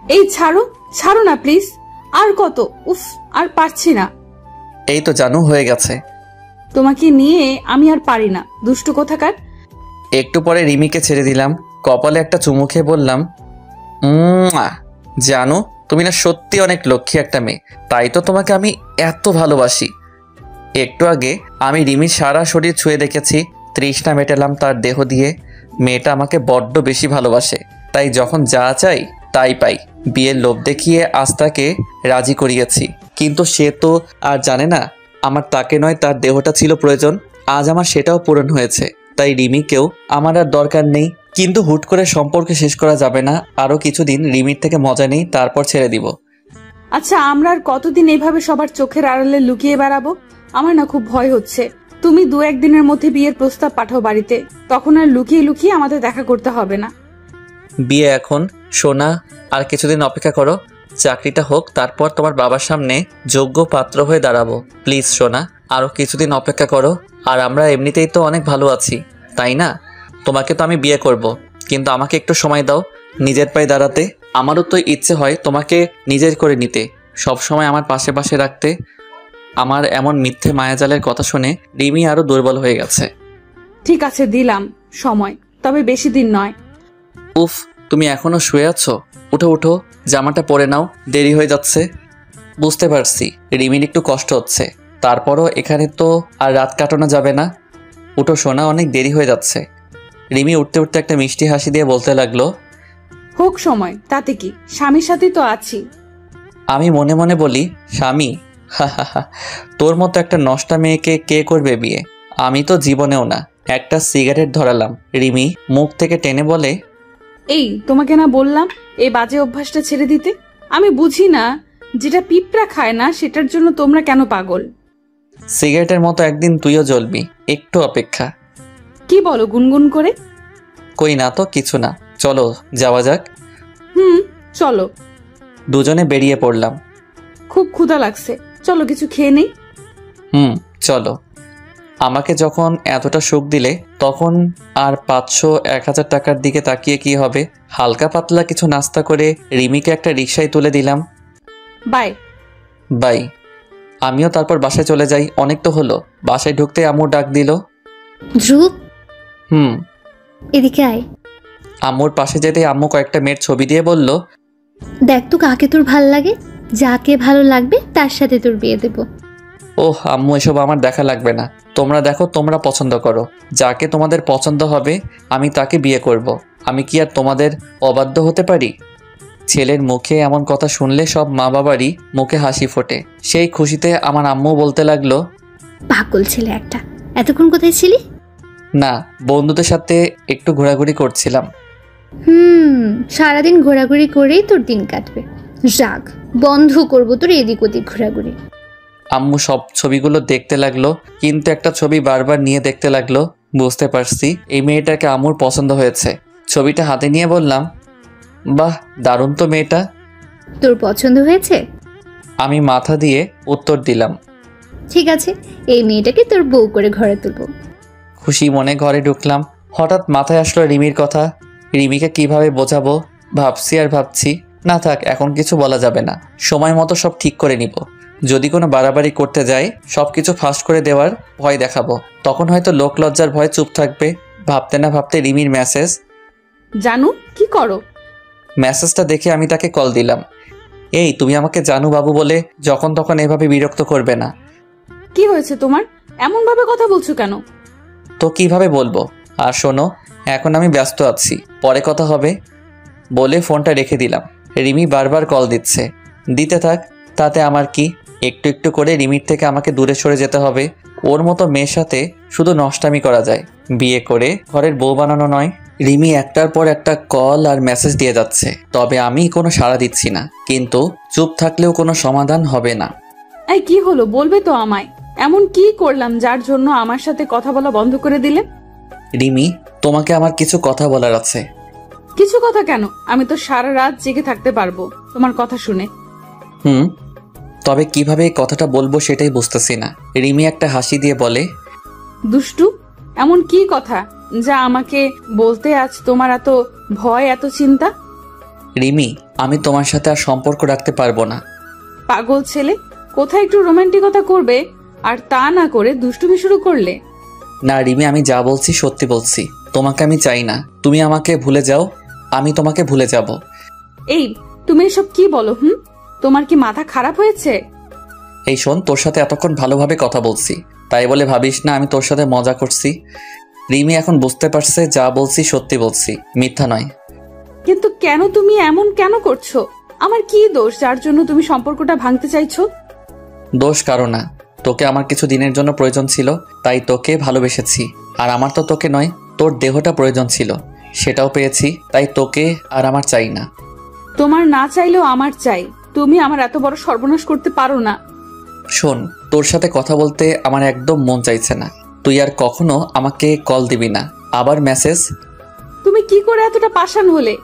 এই ছাড়ো, ছাড়ো না প্লিজ। আর কত, উফ, আর পারছি না। এই তো জানু, হয়ে গেছে। তোমাকে নিয়ে আমি আর পারি না, দুষ্টু কোথাকার। একটু পরে রিমিকে ছেড়ে দিলাম, কপালে একটা চুমু খেয়ে বললাম, জানো তুমি না সত্যি অনেক লক্ষ্মী একটা মেয়ে, তাই তো তোমাকে আমি এত ভালোবাসি। একটু আগে আমি রিমির সারা শরীর ছুঁয়ে দেখেছি, তৃষ্ণা মেটালাম তার দেহ দিয়ে। মেয়েটা আমাকে বড্ড বেশি ভালোবাসে, তাই যখন যা চাই তাই পাই। বিয়ের লোভ দেখিয়ে আজ তাকে রাজি করিয়েছি, কিন্তু সে তো আর জানে না আমার তাকে নয় তার দেহটা ছিল প্রয়োজন। আজ আমার সেটাও পূরণ হয়েছে, তাই রিমিকেও আমার আর দরকার নেই। কিন্তু হুট করে সম্পর্ক শেষ করা যাবে না, আরও কিছুদিন রিমির থেকে মজা নেই, তারপর ছেড়ে দিব। আচ্ছা, আমরা আর কতদিন এইভাবে সবার চোখের আড়ালে লুকিয়ে বেড়াবো? আমার না খুব ভয় হচ্ছে। তুমি 2-1 দিনের মধ্যে বিয়ের প্রস্তাব পাঠাও বাড়িতে, তখন আর লুকিয়ে লুকিয়ে আমাদের দেখা করতে হবে না। বিয়ে এখন, সোনা, আর কিছুদিন অপেক্ষা করো, চাকরিটা হোক, তারপর তোমার বাবার সামনে যোগ্য পাত্র হয়ে দাঁড়াবো। প্লিজ সোনা, আরও কিছুদিন অপেক্ষা করো। আর আমরা এমনিতেই তো অনেক ভালো আছি, তাই না? তোমাকে তো আমি বিয়ে করব, কিন্তু আমাকে একটু সময় দাও নিজের পায়ে দাঁড়াতে। আমারও তো ইচ্ছে হয় তোমাকে নিজের করে নিতে, সব সময় আমার পাশে পাশে রাখতে। আমার এমন মিথ্যে মায়াজালের কথা শুনে রিমি আরও দুর্বল হয়ে গেছে। ঠিক আছে, দিলাম সময়, তবে বেশি দিন নয়। উফ, তুমি এখনো শুয়ে আছো? উঠো উঠো, জামাটা পরে নাও, দেরি হয়ে যাচ্ছে। বুঝতে পারছি রিমির একটু কষ্ট হচ্ছে, তারপরও এখানে তো আর রাত কাটানো যাবে না। উঠো সোনা, অনেক দেরি হয়ে যাচ্ছে। রিমি উঠতে উঠতে একটা মিষ্টি হাসি দিয়ে বলতে লাগলো, হোক সময়, তাতে কি, স্বামীর সাথে তো আছি। আমি মনে মনে বলি, স্বামী? তোর মতো একটা নষ্টা মেয়েকে কে করবে বিয়ে? আমি তো জীবনেও না। একটা সিগারেট ধরালাম। রিমি মুখ থেকে টেনে বলে, এই তোমাকে না বললাম এই বাজে অভ্যাসটা ছেড়ে দিতে? আমি বুঝি না, যেটা পিঁপড়া খায় না সেটার জন্য তোমরা কেন পাগল। সিগারেটের মতো একদিন তুইও জ্বলবি, একটু অপেক্ষা। কি বলো গুনগুন করে? কই না তো, কিছু না, চলো যাওয়া যাক। চলো। দুজনে বেরিয়ে পড়লাম। খুব ক্ষুধা লাগছে, চলো কিছু খেয়ে নেই। চলো। আমাকে যখন এতটা সুখ দিলে, তখন আর 500-1000 টাকার দিকে তাকিয়ে কি হবে? হালকা পাতলা কিছু নাস্তা করে রিমিকে একটা রিকশায় তুলে দিলাম। Bye bye. আমিও তারপর বাসায় চলে যাই। অনেক তো হলো। বাসায় ঢুকতে আম্মু ডাক দিল, ধ্রুব, হুম। এদিকে আয়। আম্মুর পাশে যেতে আম্মু কয়েকটা মেয়ের ছবি দিয়ে বলল, দেখ তো কাকে তোর ভাল লাগে, যাকে ভালো লাগবে তার সাথে তোর বিয়ে দেব। ওহ আম্মু, এসব আমার দেখা লাগবে না। তোমরা দেখো, তোমরা পছন্দ করো, যাকে তোমাদের পছন্দ হবে আমি তাকে বিয়ে করব। আমি কি আর তোমাদের অবাধ্য হতে পারি? ছেলের মুখে এমন কথা শুনলে সব মা বাবারই মুখে হাসি ফোটে। সেই খুশিতে আমার আম্মু বলতে লাগলো, পাগল ছেলে একটা, এতক্ষণ কোথায় ছিলি? না, বন্ধুদের সাথে একটু ঘোরাঘুরি করছিলাম। সারাদিন ঘোরাঘুরি করেই তোর দিন কাটবে। রাগ বন্ধ করবো তোর এদিক ওদিক ঘোরাঘুরি। আম্মু সব ছবিগুলো দেখতে লাগলো, কিন্তু একটা ছবি বারবার নিয়ে দেখতে লাগলো। বুঝতে পারছি এই মেয়েটাকে আম্মুর পছন্দ হয়েছে। ছবিটা হাতে নিয়ে বললাম, বাহ, দারুণ তো মেয়েটা। তোর পছন্দ হয়েছে? আমি মাথা দিয়ে উত্তর দিলাম, ঠিক আছে, এই মেয়েটাকে তোর বউ করে ঘরে তুলবো। খুশি মনে ঘরে ঢুকলাম। হঠাৎ মাথায় আসলো রিমির কথা। রিমিকে কিভাবে বোঝাবো ভাবছি আর ভাবছি। না থাক, এখন কিছু বলা যাবে না, সময় মতো সব ঠিক করে নিব। যদি কোনো বাড়াবাড়ি করতে যাই, সব কিছু ফাঁস করে দেওয়ার ভয় দেখাবো, তখন হয়তো লোক লজ্জার ভয় চুপ থাকবে। ভাবতে না ভাবতে রিমির মেসেজ। জানু, কি করো? মেসেজটা দেখে আমি তাকে কল দিলাম। এই, তুমি আমাকে জানু বাবু বলে যখন তখন এভাবে বিরক্ত করবে না। কি হয়েছে তোমার, এমন ভাবে কথা বলছো কেন? তো কিভাবে বলবো? আর শোনো, এখন আমি ব্যস্ত আছি, পরে কথা হবে বলে ফোনটা রেখে দিলাম। রিমি বারবার কল দিচ্ছে, দিতে থাক, তাতে আমার কি? একটু একটু করে রিমির থেকে আমাকে দূরে সরে যেতে হবে। ওর মতো মেয়ের সাথে শুধু নষ্টামি করা যায়, বিয়ে করে ঘরের বউ বানানো নয়। রিমি একটার পর একটা কল আর মেসেজ দিয়ে যাচ্ছে, তবে আমি কোনো সাড়া দিচ্ছি না। কিন্তু চুপ থাকলেও কোনো সমাধান হবে না। এই কি হলো, বলবে তো আমায়? এমন কি করলাম যার জন্য আমার সাথে কথা বলা বন্ধ করে দিলে? রিমি, তোমাকে আমার কিছু কথা বলার আছে। কিছু কথা কেন? আমি তো সারা রাত জেগে থাকতে পারবো তোমার কথা শুনে। তবে কিভাবে এই কথাটা বলবো সেটাই বুঝতেছি না। রিমি একটা হাসি দিয়ে বলে, দুষ্টু, এমন কি কথা যা আমাকে বলতে আজ তোমার এত ভয়, এত চিন্তা? রিমি, আমি তোমার সাথে আর সম্পর্ক রাখতে পারবো না। পাগল ছেলে, কোথায় একটু রোমান্টিকতা করবে আর তা না করে দুষ্টুমি শুরু করলে। না রিমি, আমি যা বলছি সত্যি বলছি। তোমাকে আমি চাই না, তুমি আমাকে ভুলে যাও, আমি তোমাকে ভুলে যাব। এই তুমি এসব কি বলো? তোমার কি মাথা খারাপ হয়েছে? এই শোন, তোর সাথে এতক্ষণ ভালোভাবে কথা বলছি, তাই বলে ভাবিস না আমি তোর সাথে মজা করছি। রিমি এখন বুঝতে পারছে যা বলছি সত্যি বলছি, মিথ্যা নয়। কিন্তু কেন তুমি এমন কেন করছো? আমার কি দোষ যার জন্য তুমি সম্পর্কটা ভাঙতে চাইছো? দোষ কারো না, তোকে আমার কিছু দিনের জন্য প্রয়োজন ছিল, তাই তোকে ভালোবেসেছি। আর আমার তো তোকে নয়, তোর দেহটা প্রয়োজন ছিল, সেটাও পেয়েছি, তাই তোকে আর আমার চাই না। তোমার না চাইলেও আমার চাই। তুমি আমার এত বড় সর্বনাশ করতে পারো না। শোন, তোর সাথে কথা বলতে আমার একদম মন চাইছে না। তুই আর কখনো আমাকে কল দিবি না, আবার মেসেজ। তুমি কি করে এতটা পাষাণ হলে?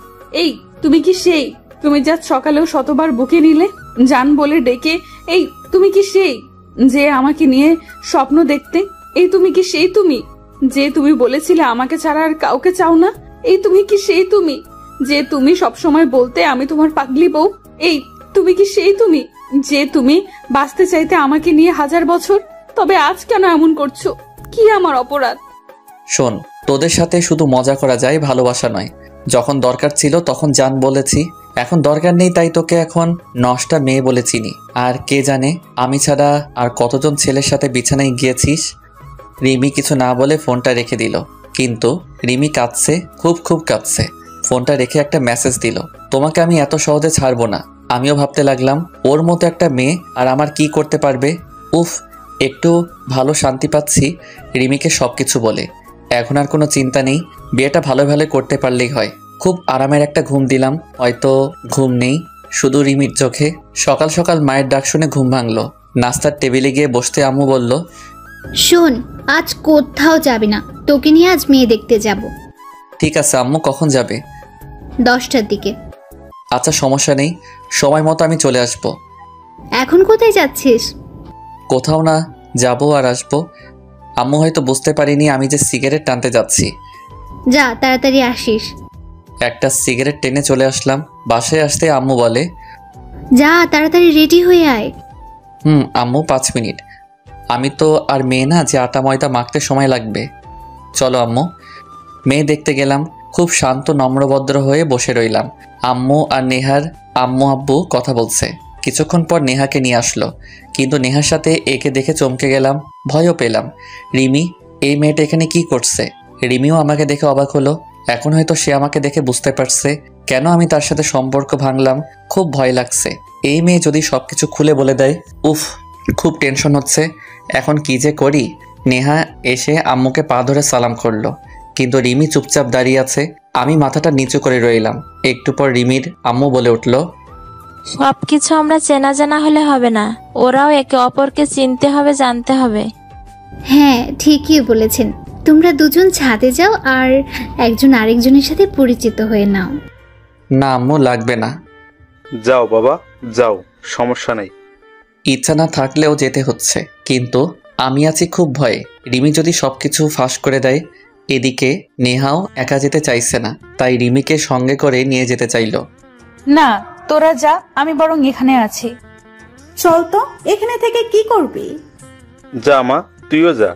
এই তুমি কি সেই তুমি যা সকালেও শতবার বুকে নিলে জান বলে ডেকে? এই তুমি কি সেই যে আমাকে নিয়ে স্বপ্ন দেখতে? এই তুমি কি সেই তুমি যে তুমি বলেছিলে আমাকে ছাড়া আর কাউকে চাও না? এই তুমি কি সেই তুমি যে তুমি সবসময় বলতে আমি তোমার পাগলি বউ? এই তুমি কি সেই তুমি যে তুমি বাঁচতে চাইতে আমাকে নিয়ে 1000 বছর? তবে আজ কেন এমন করছো? কি আমার অপরাধ? শোন, তোদের সাথে শুধু মজা করা যায়, ভালোবাসা নয়। যখন দরকার ছিল তখন জান বলেছি, এখন দরকার নেই, তাই তোকে এখন নষ্টা মেয়ে বলে চিনি। আর কে জানে আমি ছাড়া আর কতজন ছেলের সাথে বিছানায় গিয়েছিস। রিমি কিছু না বলে ফোনটা রেখে দিল, কিন্তু রিমি কাঁদছে, খুব খুব কাঁদছে। ফোনটা রেখে একটা মেসেজ দিল, তোমাকে আমি এত সহজে ছাড়বো না। আমিও ভাবতে লাগলাম ওর মতো একটা মেয়ে আর আমার কি করতে পারবে। উফ, একটু ভালো শান্তি পাচ্ছি রিমিকে সবকিছু বলে। এখন আর কোনো চিন্তা নেই, বিয়েটা ভালো ভালো করতে পারলেই হয়। খুব আরামের একটা ঘুম দিলাম, হয়তো ঘুম নেই, শুধু রিমির চোখে। সকাল সকাল মায়ের ডাক শুনে ঘুম ভাঙলো। নাস্তার টেবিলে গিয়ে বসতে আম্মু বলল, শোন, আজ কোথাও যাবি না, তোকে নিয়ে আজ মেয়ে দেখতে যাব। ঠিক আছে আম্মু, কখন যাবে? 10টার দিকে। আচ্ছা সমস্যা নেই, সময় মতো আমি চলে আসবো। এখন কোথায় যাচ্ছিস? কোথাও না, যাবো আর আসবো। আম্মু হয়তো বুঝতে পারিনি আমি যে সিগারেট টানতে যাচ্ছি। যা তাড়াতাড়ি আসিস। একটা সিগারেট টেনে চলে আসলাম। বাসায় আসতে আম্মু বলে, যা তাড়াতাড়ি রেডি হয়ে আয়। আম্মু 5 মিনিট। আমি তো আর মেয়ে না যে আটা ময়দা মাখতে সময় লাগবে। চলো আম্মু। মেয়ে দেখতে গেলাম, খুব শান্ত নম্রভদ্র হয়ে বসে রইলাম। আম্মু আর নেহার আম্মু আব্বু কথা বলছে। কিছুক্ষণ পর নেহাকে নিয়ে আসলো, কিন্তু নেহার সাথে একে দেখে চমকে গেলাম, ভয়ও পেলাম। রিমি, এই মেয়েটা এখানে কি করছে? রিমিও আমাকে দেখে অবাক হলো। এখন হয়তো সে আমাকে দেখে বুঝতে পারছে কেন আমি তার সাথে সম্পর্ক ভাঙলাম। খুব ভয় লাগছে, এই মেয়ে যদি সবকিছু খুলে বলে দেয়। উফ, খুব টেনশন হচ্ছে, এখন কি যে করি। নেহা এসে আম্মুকে পা ধরে সালাম করলো, কিন্তু রিমি চুপচাপ দাঁড়িয়ে আছে। আমি মাথাটা নিচু করে রইলাম। একটু পর রিমির আম্মু বলে উঠল, সবকিছু আমরা চেনা জানা হলে হবে না, ওরাও একে অপরকে চিনতে হবে, জানতে হবে। হ্যাঁ, ঠিকই বলেছেন। তোমরা দুজন ছাদে যাও আর একজন আরেকজনের সাথে পরিচিত হয়ে নাও। না আম্মু, লাগবে না। যাও বাবা, যাও, সমস্যা নেই। ইচ্ছা না থাকলেও যেতে হচ্ছে, কিন্তু আমি আছি খুব ভয়ে। রিমি যদি সবকিছু ফাঁস করে দেয়। এদিকে নেহাও একা যেতে চাইছে না, তাই রিমিকে সঙ্গে করে নিয়ে যেতে চাইলো। না, তোরা যা, আমি বরং এখানে আছি। চল তো, এখানে থেকে কি করবি? যা মা, তুইও যা।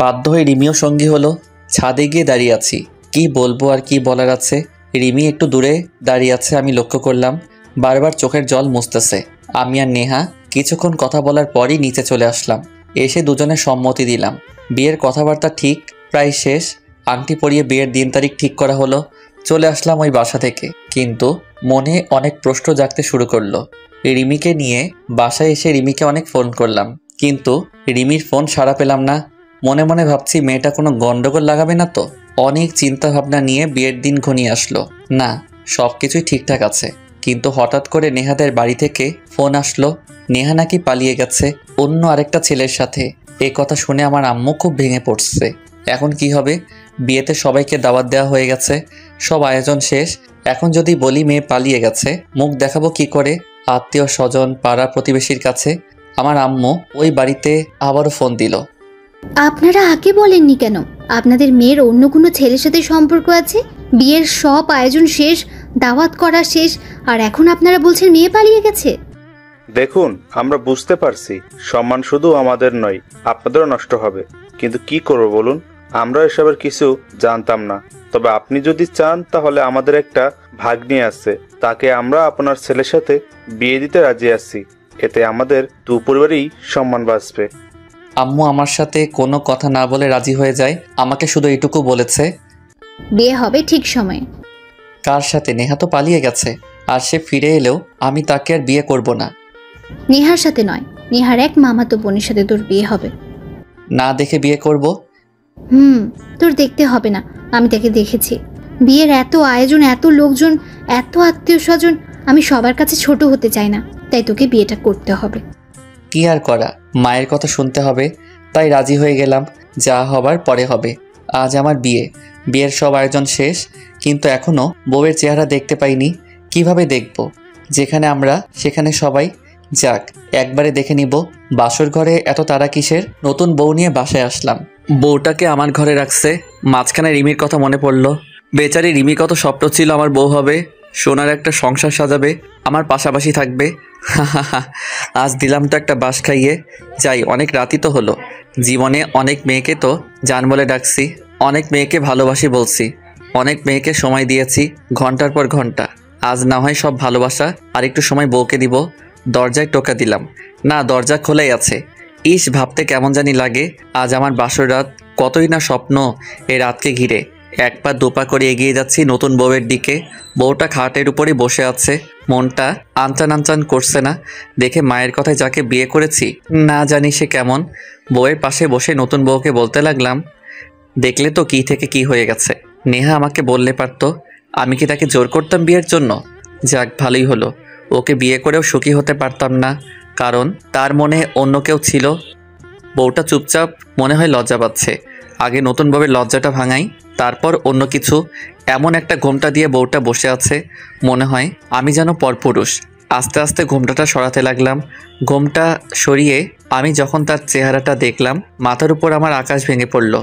বাধ্য হয়ে রিমিও সঙ্গী হলো। ছাদে গিয়ে দাঁড়িয়ে আছি, কি বলবো আর কি বলার আছে। রিমি একটু দূরে দাঁড়িয়ে আছে, আমি লক্ষ্য করলাম বারবার চোখের জল মুছতেছে। আমি আর নেহা কিছুক্ষণ কথা বলার পরই নিচে চলে আসলাম। এসে দুজনে সম্মতি দিলাম। বিয়ের কথাবার্তা ঠিক প্রায় শেষ। আংটি পরিয়ে বিয়ের দিন তারিখ ঠিক করা হলো। চলে আসলাম ওই বাসা থেকে, কিন্তু মনে অনেক প্রশ্ন জাগতে শুরু করলো। রিমিকে নিয়ে বাসায় এসে রিমিকে অনেক ফোন করলাম, কিন্তু রিমির ফোন সাড়া পেলাম না। মনে মনে ভাবছি মেয়েটা কোনো গন্ডগোল লাগাবে না তো। অনেক চিন্তা ভাবনা নিয়ে বিয়ের দিন ঘনিয়ে আসলো। না, সব কিছুই ঠিকঠাক আছে, কিন্তু হঠাৎ করে নেহাদের বাড়ি থেকে ফোন আসলো। নেহা নাকি পালিয়ে গেছে অন্য আরেকটা ছেলের সাথে। এই কথা শুনে আমার আম্মু খুব ভেঙে পড়ছে। এখন কি হবে? বিয়েতে সবাইকে দাওয়াত দেওয়া হয়ে গেছে, সব আয়োজন শেষ। এখন যদি বলি মেয়ে পালিয়ে গেছে, মুখ দেখাবো কি করে আত্মীয় স্বজন, পাড়া প্রতিবেশীর কাছে? আমার আম্মু ওই বাড়িতে আবারও ফোন দিল। আপনারা আগে বলেননি কেন আপনাদের মেয়ের অন্য কোনো ছেলের সাথে সম্পর্ক আছে? বিয়ের সব আয়োজন শেষ, দাওয়াত করা শেষ, আর এখন আপনারা বলছেন মেয়ে পালিয়ে গেছে। দেখুন, আমরা বুঝতে পারছি সম্মান শুধু আমাদের নয়, আপনাদেরও নষ্ট হবে, কিন্তু কি করব বলুন? আমরা এসবের কিছু জানতাম না। তবে আপনি যদি চান তাহলে আমাদের একটা ভাগ্নি আছে, তাকে আমরা আপনার ছেলের সাথে বিয়ে দিতে রাজি আছি। এতে আমাদের দু পরিবারই সম্মান বাঁচবে। আম্মু আমার সাথে কোনো কথা না বলে রাজি হয়ে যায়। আমাকে শুধু এইটুকু বলেছে, বিয়ে হবে ঠিক সময়ে। কার সাথে? নেহা তো পালিয়ে গেছে, আর সে ফিরে এলেও আমি তাকে আর বিয়ে করব না। নেহার সাথে নয়, নেহার এক মামাতো বোনের সাথে তোর বিয়ে হবে। না দেখে বিয়ে করব? তোর দেখতে হবে না, আমি তাকে দেখেছি। বিয়ের এত আয়োজন, এত লোকজন, এত আত্মীয় স্বজন, আমি সবার কাছে ছোট হতে চাই না, তাই তোকে বিয়েটা করতে হবে। কি আর করা, মায়ের কথা শুনতে হবে, তাই রাজি হয়ে গেলাম। যা হবার পরে হবে। আজ আমার বিয়ে। বিয়ের সব আয়োজন শেষ, কিন্তু এখনও বউয়ের চেহারা দেখতে পাইনি। কিভাবে দেখব? যেখানে আমরা সেখানে সবাই। যাক, একবারে দেখে নিব। বাসর ঘরে এত তাড়া কিসের? নতুন বউ নিয়ে বাসায় আসলাম, বউটাকে আমার ঘরে রাখছে। মাঝখানে রিমির কথা মনে পড়লো। বেচারি রিমি কত স্বপ্ন ছিল আমার বউ হবে, সোনার একটা সংসার সাজাবে, আমার পাশাপাশি থাকবে। আজ দিলাম তো একটা বাঁশ খাইয়ে। যাই, অনেক রাতই তো হলো। জীবনে অনেক মেয়েকে তো জান বলে ডাকছি, অনেক মেয়েকে ভালোবাসি বলছি, অনেক মেয়েকে সময় দিয়েছি ঘন্টার পর ঘন্টা। আজ না হয় সব ভালোবাসা আর একটু সময় বউকে দিব। দরজায় টোকা দিলাম, না, দরজা খোলাই আছে। ইস, ভাবতে কেমন জানি লাগে। আজ আমার বাসর রাত, কতই না স্বপ্ন এই রাতকে ঘিরে। এক পা দুপা করে এগিয়ে যাচ্ছি নতুন বউয়ের দিকে। বউটা খাটের উপরে বসে আছে, মনটা আনচান আনচান করছে না। দেখে মায়ের কথায় যাকে বিয়ে করেছি, না জানি সে কেমন। বউয়ের পাশে বসে নতুন বউকে বলতে লাগলাম, দেখলে তো কি থেকে কি হয়ে গেছে। নেহা আমাকে বললে পারতো, আমি কি তাকে জোর করতাম বিয়ের জন্য? যাক, ভালোই হলো। ওকে বিয়ে করেও সুখী হতে পারতাম না, কারণ তার মনে অন্য কেউ ছিল। বউটা চুপচাপ, মনে হয় লজ্জা পাচ্ছে। আগে নতুন বউয়ের লজ্জাটা ভাঙাই, তারপর অন্য কিছু। এমন একটা ঘোমটা দিয়ে বউটা বসে আছে, মনে হয় আমি যেন পরপুরুষ। আস্তে আস্তে ঘোমটাটা সরাতে লাগলাম। ঘোমটা সরিয়ে আমি যখন তার চেহারাটা দেখলাম, মাথার উপর আমার আকাশ ভেঙে পড়ল।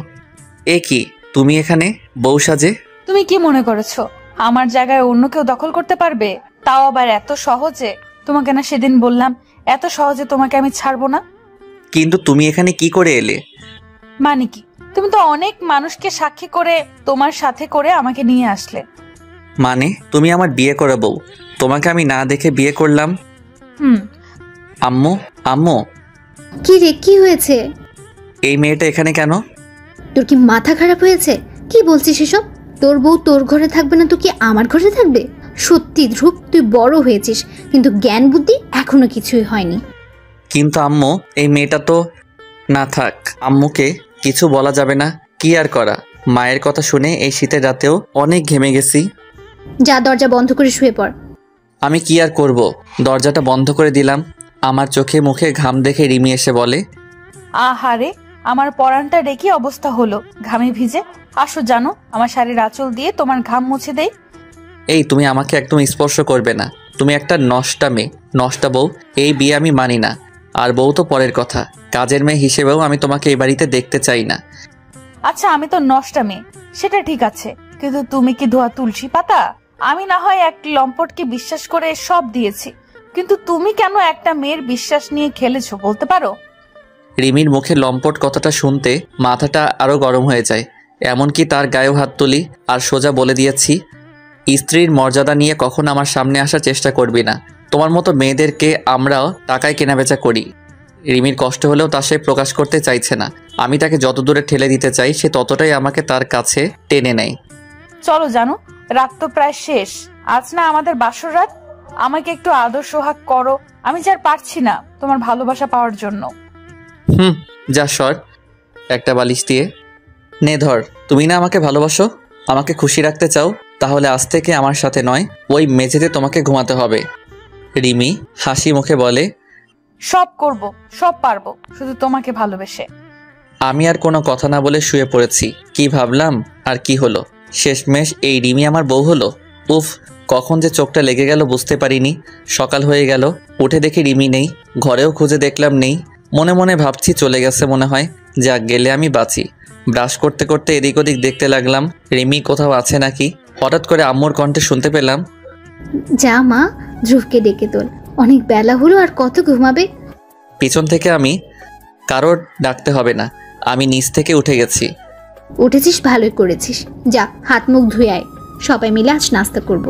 এ কি, তুমি এখানে বউ সাজে? তুমি কি মনে করেছো আমার জায়গায় অন্য কেউ দখল করতে পারবে? তাও আবার এত সহজে? তোমাকে না সেদিন বললাম, এত সহজে তোমাকে আমি ছাড়বো না। কিন্তু তুমি এখানে কি করে এলে? মানে কি? তুমি তো অনেক মানুষকে সাক্ষী করে তোমার সাথে করে আমাকে নিয়ে আসলে। মানে তুমি আমার বিয়ে করা বউ, তোমাকে আমি না দেখে বিয়ে করলাম? আম্মু, আম্মু, কি রে, কি হয়েছে? এই মেয়েটা এখানে কেন? তোর কি মাথা খারাপ হয়েছে? কি বলছিস এসব? তোর বউ তোর ঘরে থাকবে না তো কি আমার ঘরে থাকবে? সত্যি ধ্রুব, তুই বড় হয়েছিস, কিন্তু জ্ঞান বুদ্ধি এখনো কিছুই হয়নি। কিন্তু আম্মু, এই মেয়েটা তো। না থাক, আম্মুকে কিছু বলা যাবে না। কি আর করা, মায়ের কথা শুনে এই শীতের রাতেও অনেক ঘেমে গেছি। যা, দরজা বন্ধ করে শুয়ে পড়। আমি কি আর করব, দরজাটা বন্ধ করে দিলাম। আমার চোখে মুখে ঘাম দেখে রিমি এসে বলে, আহারে, আমার পরানটা রেখে অবস্থা হলো ঘামে ভিজে। আসো, জানো, আমার শাড়ির আঁচল দিয়ে তোমার ঘাম মুছে দেই। এই, তুমি আমাকে একদম স্পর্শ করবে না। তুমি একটা নষ্টা মেয়ে, নষ্টা বউ। এই বিয়ে আমি মানি না। আর বউ তো পরের কথা, কাজের মেয়ে হিসেবেও আমি তোমাকে এই বাড়িতে দেখতে চাই না। আচ্ছা, আমি তো নষ্টা মেয়ে, সেটা ঠিক আছে, কিন্তু তুমি কি ধোয়া তুলসী পাতা? আমি না হয় এক লম্পটকে বিশ্বাস করে সব দিয়েছি, কিন্তু তুমি কেন একটা মেয়ের বিশ্বাস নিয়ে খেলেছো বলতে পারো? রিমির মুখে লম্পট কথাটা শুনতে মাথাটা আরো গরম হয়ে যায়। এমনকি তার গায়েও হাত তুলি আর সোজা বলে দিয়েছি, স্ত্রীর মর্যাদা নিয়ে কখন আমার সামনে আসার চেষ্টা করবি না। তোমার মতো মেয়েদেরকে আমরাও টাকায় কেনাবেচা করি। রিমির কষ্ট হলেও তা সে প্রকাশ করতে চাইছে না। আমি তাকে যত দূরে ঠেলে দিতে চাই, সে ততটাই আমাকে তার কাছে টেনে নেয়। চলো, জানো, রাত তো প্রায় শেষ। আজ না আমাদের বাসর রাত। আমাকে একটু আদর সোহাগ করো। আমি যার পারছি না তোমার ভালোবাসা পাওয়ার জন্য। যা সর, একটা বালিশ দিয়ে নে ধর। তুমি না আমাকে ভালোবাসো, আমাকে খুশি রাখতে চাও, তাহলে আজ থেকে আমার সাথে নয়, ওই মেঝেতে তোমাকে ঘুমাতে হবে। রিমি হাসি মুখে বলে, সব করব, সব পারবো, শুধু তোমাকে ভালোবেসে। আমি আর কোনো কথা না বলে শুয়ে পড়েছি। কি ভাবলাম আর কি হলো, শেষমেশ এই রিমি আমার বউ হলো। উফ, কখন যে চোখটা লেগে গেল বুঝতে পারিনি। সকাল হয়ে গেল, উঠে দেখি রিমি নেই। ঘরেও খুঁজে দেখলাম নেই। মনে মনে ভাবছি চলে গেছে মনে হয়। যাক, গেলে আমি বাঁচি। ব্রাশ করতে করতে এদিক ওদিক দেখতে লাগলাম রিমি কোথাও আছে নাকি। হঠাৎ করে আম্মুর কণ্ঠে শুনতে পেলাম, যা মা, ধ্রুবকে ডেকে তোল, অনেক বেলা হলো, আর কত ঘুমাবে। পিছন থেকে আমি কারোর ডাকতে হবে না, আমি নিচ থেকে উঠে গেছি। উঠেছিস, ভালোই করেছিস। যা হাত মুখ ধুয়ে আয়, সবাই মিলে আজ নাস্তা করব।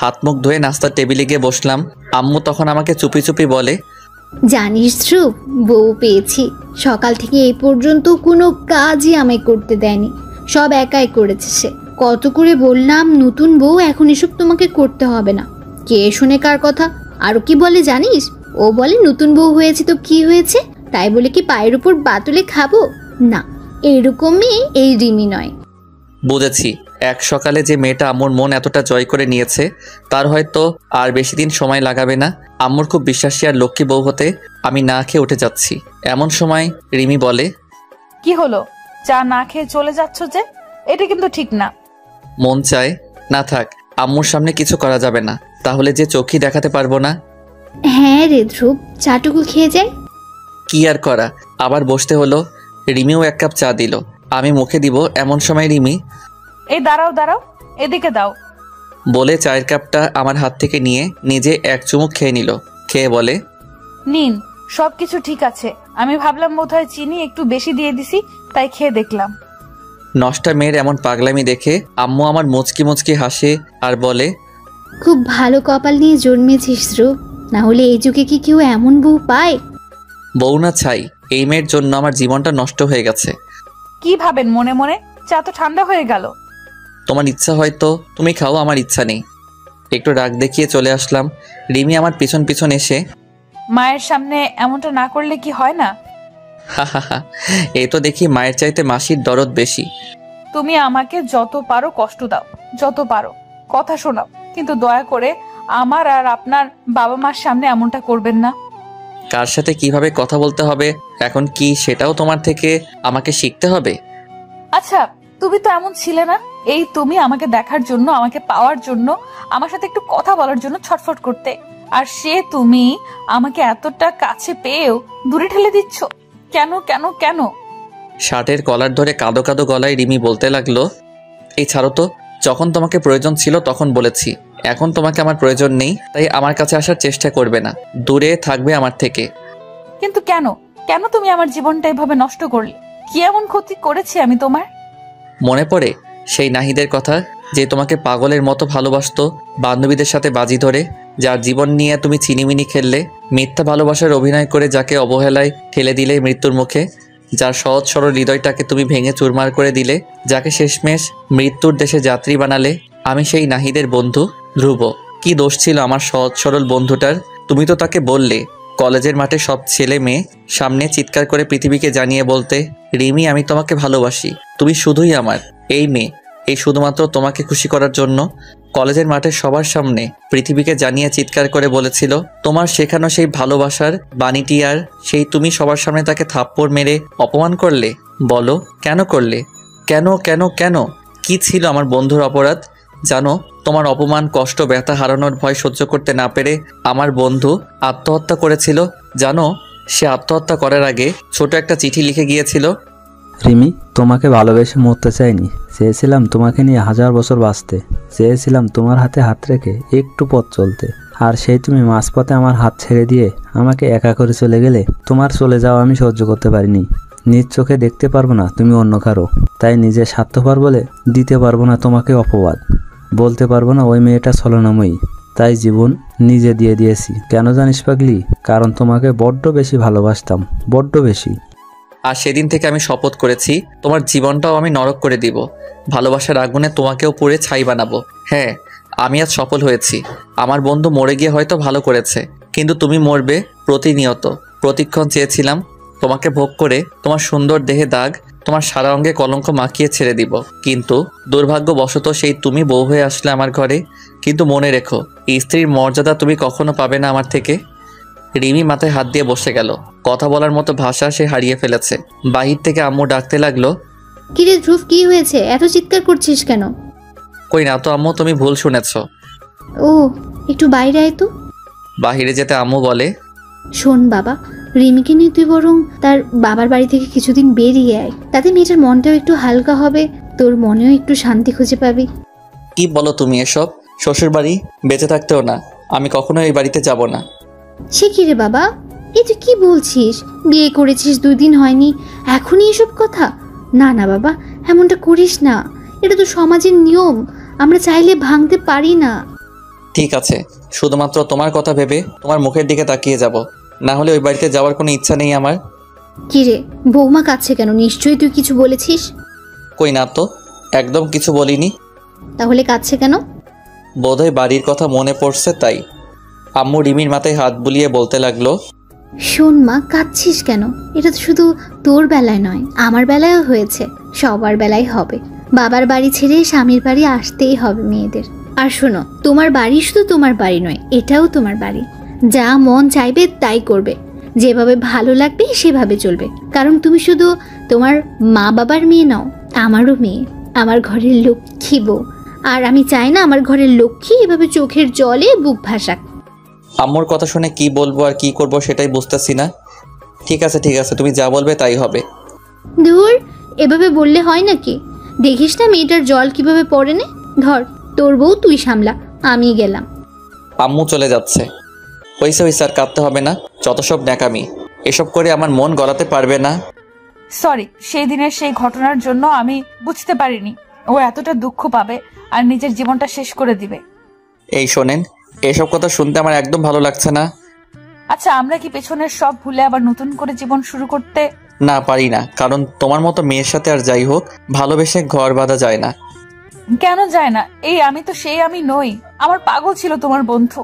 হাত মুখ ধুয়ে নাস্তার টেবিলে গিয়ে বসলাম। আম্মু তখন আমাকে চুপি চুপি বলে, জানিস ধ্রুব, বউ পেয়েছি। সকাল থেকে এই পর্যন্ত কোনো কাজই আমায় করতে দেয়নি, সব একাই করেছে সে। কত করে বললাম নতুন বউ, এখন এসব তোমাকে করতে হবে না। কে শুনে কার কথা? আরও কি বলে জানিস? ও বলে নতুন বউ হয়েছে তো কি হয়েছে, তাই বলে কি পায়ের উপর বাতুলে খাবো? না, এরকমই এই রিমি নয়। বুঝেছি, এক সকালে যে মেয়েটা আম্মুর মন এতটা জয় করে নিয়েছে তার হয়তো আর বেশি দিন সময় লাগাবে না আম্মুর খুব বিশ্বাসী আর লক্ষ্মী বউ হতে। আমি না খেয়ে উঠে যাচ্ছি, এমন সময় রিমি বলে, কি হলো, চা না খেয়ে চলে যাচ্ছ যে? এটা কিন্তু ঠিক না। মন চায় না থাক, আম্মুর সামনে কিছু করা যাবে না, তাহলে যে চোখই দেখাতে পারবো না। হ্যাঁ রে ধ্রুব, চাটুকু খেয়ে যাই। কি আর করা, আবার বসতে হলো। রিমিও এক কাপ চা দিল, আমি মুখে দিব এমন সময় রিমি, এই দাঁড়াও দাঁড়াও, এদিকে দাও। বলে চায়ের কাপটা আমার হাত থেকে নিয়ে নিজে এক চুমুক খেয়ে নিল। খেয়ে বলে, নিন, সবকিছু ঠিক আছে। আমি ভাবলাম বোধহয় চিনি একটু বেশি দিয়ে দিছি, তাই খেয়ে দেখলাম। নষ্টা মেয়ের এমন পাগলামি দেখে আম্মু আমার মুচকি মুচকি হাসে আর বলে, খুব ভালো কপাল নিয়ে জন্মেছিস ধ্রুব, না হলে এই যুগে কি কেউ এমন বউ পায়? বউ না ছাই, এই মেয়ের জন্য আমার জীবনটা নষ্ট হয়ে গেছে। কি ভাবেন মনে মনে? চা তো ঠান্ডা হয়ে গেল। তোমার ইচ্ছা হয়তো তুমি খাও, আমার ইচ্ছা নেই। একটু রাগ দেখিয়ে চলে আসলাম। রিমি আমার পিছন পিছন এসে, মায়ের সামনে এমনটা না করলে কি হয় না? হা হা হা, এই তো দেখি মায়ের চাইতে মাসির দরদ বেশি। তুমি আমাকে যত পারো কষ্ট দাও, যত পারো কথা শোনাও, কিন্তু দয়া করে আমার আর আপনার বাবা মার সামনে এমনটা করবেন না। কার সাথে কিভাবে কথা বলতে হবে এখন কি সেটাও তোমার থেকে আমাকে শিখতে হবে? আচ্ছা, তুমি তো এমন ছিলে না। এই তুমি আমাকে দেখার জন্য, আমাকে পাওয়ার জন্য, আমার সাথে একটু কথা বলার জন্য ছটফট করতে, আর সে তুমি আমাকে এতটা কাছে পেয়েও দূরে ঠেলে দিচ্ছ। কেন কেন কেন? শার্টের কলার ধরে কাঁদো কাঁদো গলায় রিমি বলতে লাগলো, এই ছাড়ো তো, যখন তোমাকে প্রয়োজন ছিল তখন বলেছি, এখন তোমাকে আমার প্রয়োজন নেই, তাই আমার কাছে আসার চেষ্টা করবে না, দূরে থাকবে আমার থেকে। কিন্তু কেন কেন তুমি আমার জীবনটা এভাবে নষ্ট করলে? কি এমন ক্ষতি করেছি আমি তোমার? মনে পড়ে সেই নাহিদের কথা, যে তোমাকে পাগলের মতো ভালোবাসতো, বান্ধবীদের সাথে বাজি ধরে, যার জীবন নিয়ে তুমি চিনিমিনি খেললে, মিথ্যা ভালোবাসার অভিনয় করে যাকে অবহেলায় ঠেলে দিলে মৃত্যুর মুখে, যার সহজ সরল হৃদয়টাকে তুমি ভেঙে চুরমার করে দিলে, যাকে শেষমেশ মৃত্যুর দেশে যাত্রী বানালে। আমি সেই নাহিদের বন্ধু ধ্রুব। কি দোষ ছিল আমার সহজ সরল বন্ধুটার? তুমি তো তাকে বললে কলেজের মাঠে সব ছেলে মেয়ে সামনে চিৎকার করে পৃথিবীকে জানিয়ে বলতে, রিমি আমি তোমাকে ভালোবাসি, তুমি শুধুই আমার। এই মেয়ে এই শুধুমাত্র তোমাকে খুশি করার জন্য কলেজের মাঠে সবার সামনে পৃথিবীকে জানিয়ে চিৎকার করে বলেছিল তোমার শেখানো সেই ভালোবাসার বাণীটি, আর সেই তুমি সবার সামনে তাকে থাপ্পড় মেরে অপমান করলে। বলো কেন করলে? কেন কেন কেন? কি ছিল আমার বন্ধুর অপরাধ? জানো, তোমার অপমান, কষ্ট, ব্যথা, হারানোর ভয় সহ্য করতে না পেরে আমার বন্ধু আত্মহত্যা করেছিল। জানো, সে আত্মহত্যা করার আগে ছোট একটা চিঠি লিখে গিয়েছিল, রিমি, তোমাকে ভালোবেসে মরতে চাইনি, চেয়েছিলাম তোমাকে নিয়ে 1000 বছর বাঁচতে, চেয়েছিলাম তোমার হাতে হাত রেখে একটু পথ চলতে, আর সেই তুমি মাঝপথে আমার হাত ছেড়ে দিয়ে আমাকে একা করে চলে গেলে। তোমার চলে যাওয়া আমি সহ্য করতে পারিনি। নিজ চোখে দেখতে পারবো না তুমি অন্য কারো, তাই নিজে স্বার্থপর বলে দিতে পারবো না তোমাকে অপবাদ, বলতে পারবো না ওই মেয়েটা ছলনাময়ী, তাই জীবন নিজে দিয়ে দিয়েছি। কেন জানিস পাগলি? কারণ তোমাকে বড্ড বেশি ভালোবাসতাম, বড্ড বেশি। আর সেদিন থেকে আমি শপথ করেছি তোমার জীবনটাও আমি নরক করে দিব, ভালোবাসার আগুনে তোমাকেও পুড়ে ছাই বানাবো। হ্যাঁ, আমি আজ সফল হয়েছি। আমার বন্ধু মরে গিয়ে হয়তো ভালো করেছে, কিন্তু তুমি মরবে প্রতিনিয়ত। প্রতিক্ষণ চেয়েছিলাম তোমাকে ভোগ করে তোমার সুন্দর দেহে দাগ, তোমার সারা অঙ্গে কলঙ্ক মাখিয়ে ছেড়ে দিব, কিন্তু দুর্ভাগ্যবশত সেই তুমি বউ হয়ে আসলে আমার ঘরে। কিন্তু মনে রেখো, স্ত্রীর মর্যাদা তুমি কখনো পাবে না আমার থেকে। রিমি মাথায় হাত দিয়ে বসে গেল। কথা বলার মতো ভাষা সে হারিয়ে ফেলেছে। বাহির থেকে আম্মু ডাকতে লাগলো, কিরে ধ্রুব, কি হয়েছে? এত চিৎকার করছিস কেন? কই না তো আম্মু, তুমি ভুল শুনেছ। ও, একটু বাইরে আয় তো। বাহিরে যেতে আম্মু বলে, শোন বাবা, রিমিকে নিয়ে তুই বরং তার বাবার বাড়ি থেকে কিছুদিন বেরিয়ে আয়, তাতে মেয়েটার মনটাও একটু হালকা হবে, তোর মনেও একটু শান্তি খুঁজে পাবি। কি বলো তুমি এসব? শ্বশুরবাড়ি বেঁচে থাকতেও না, আমি কখনো এই বাড়িতে যাব না। সে কি রে বাবা, এই তুই কি বলছিস? বিয়ে করেছিস 2 দিন হয়নি, এখনই এসব কথা? না না বাবা, এমনটা করিস না। এটা তো সমাজের নিয়ম, আমরা চাইলে ভাঙতে পারি না। ঠিক আছে, শুধুমাত্র তোমার কথা ভেবে তোমার মুখের দিকে তাকিয়ে যাব, না হলে ওই বাড়িতে যাওয়ার কোনো ইচ্ছা নেই আমার। কি রে, বৌমা কাছে কেন? নিশ্চয়ই তুই কিছু বলেছিস। কই না তো, একদম কিছু বলিনি। তাহলে কাছে কেন? বোধহয় বাড়ির কথা মনে পড়ছে তাই। আম্মু রিমির মাথায় হাত বুলিয়ে বলতে লাগলো, শোন মা, কাঁদছিস কেন? এটা তো শুধু তোর বেলায় নয়, আমার বেলায়ও হয়েছে, সবার বেলায় হবে। বাবার বাড়ি ছেড়ে স্বামীর বাড়ি আসতেই হবে মেয়েদের। আর শোনো, তোমার বাড়ি শুধু তোমার বাড়ি নয়, এটাও তোমার বাড়ি। যা মন চাইবে তাই করবে, যেভাবে ভালো লাগবে সেভাবে চলবে। কারণ তুমি শুধু তোমার মা বাবার মেয়ে নও, আমারও মেয়ে, আমার ঘরের লক্ষ্মী বউ। আর আমি চাই না আমার ঘরের লক্ষ্মী এভাবে চোখের জলে বুক ভাসাক। আম্মুর কথা শুনে কি বলবো আর কি করব সেটাই বুঝতেছি না। ঠিক আছে ঠিক আছে, তুমি যা বলবে তাই হবে। দূর, এভাবে বললে হয় নাকি? দেখিস না মেয়েটার জল কিভাবে পড়ে নে। ধর, তোর বউ তুই সামলা, আমি গেলাম। আম্মু চলে যাচ্ছে। হইছে হইছে, আর কাঁদতে হবে না, যত সব ন্যাকামি। এসব করে আমার মন গলাতে পারবে না। সরি, সেই দিনের সেই ঘটনার জন্য আমি বুঝতে পারিনি ও এতটা দুঃখ পাবে আর নিজের জীবনটা শেষ করে দিবে। এই শোনেন, এসব কথা শুনতে আমার একদম ভালো লাগছে না। আচ্ছা, আমরা কি পেছনের সব ভুলে আবার নতুন করে জীবন শুরু করতে? না, পারি না, কারণ তোমার মতো মেয়ের সাথে আর যাই হোক ভালোবেসে ঘর বাঁধা যায় না। কেন যায় না? এই আমি তো সেই আমি নই। আমার পাগল ছিল তোমার বন্ধু,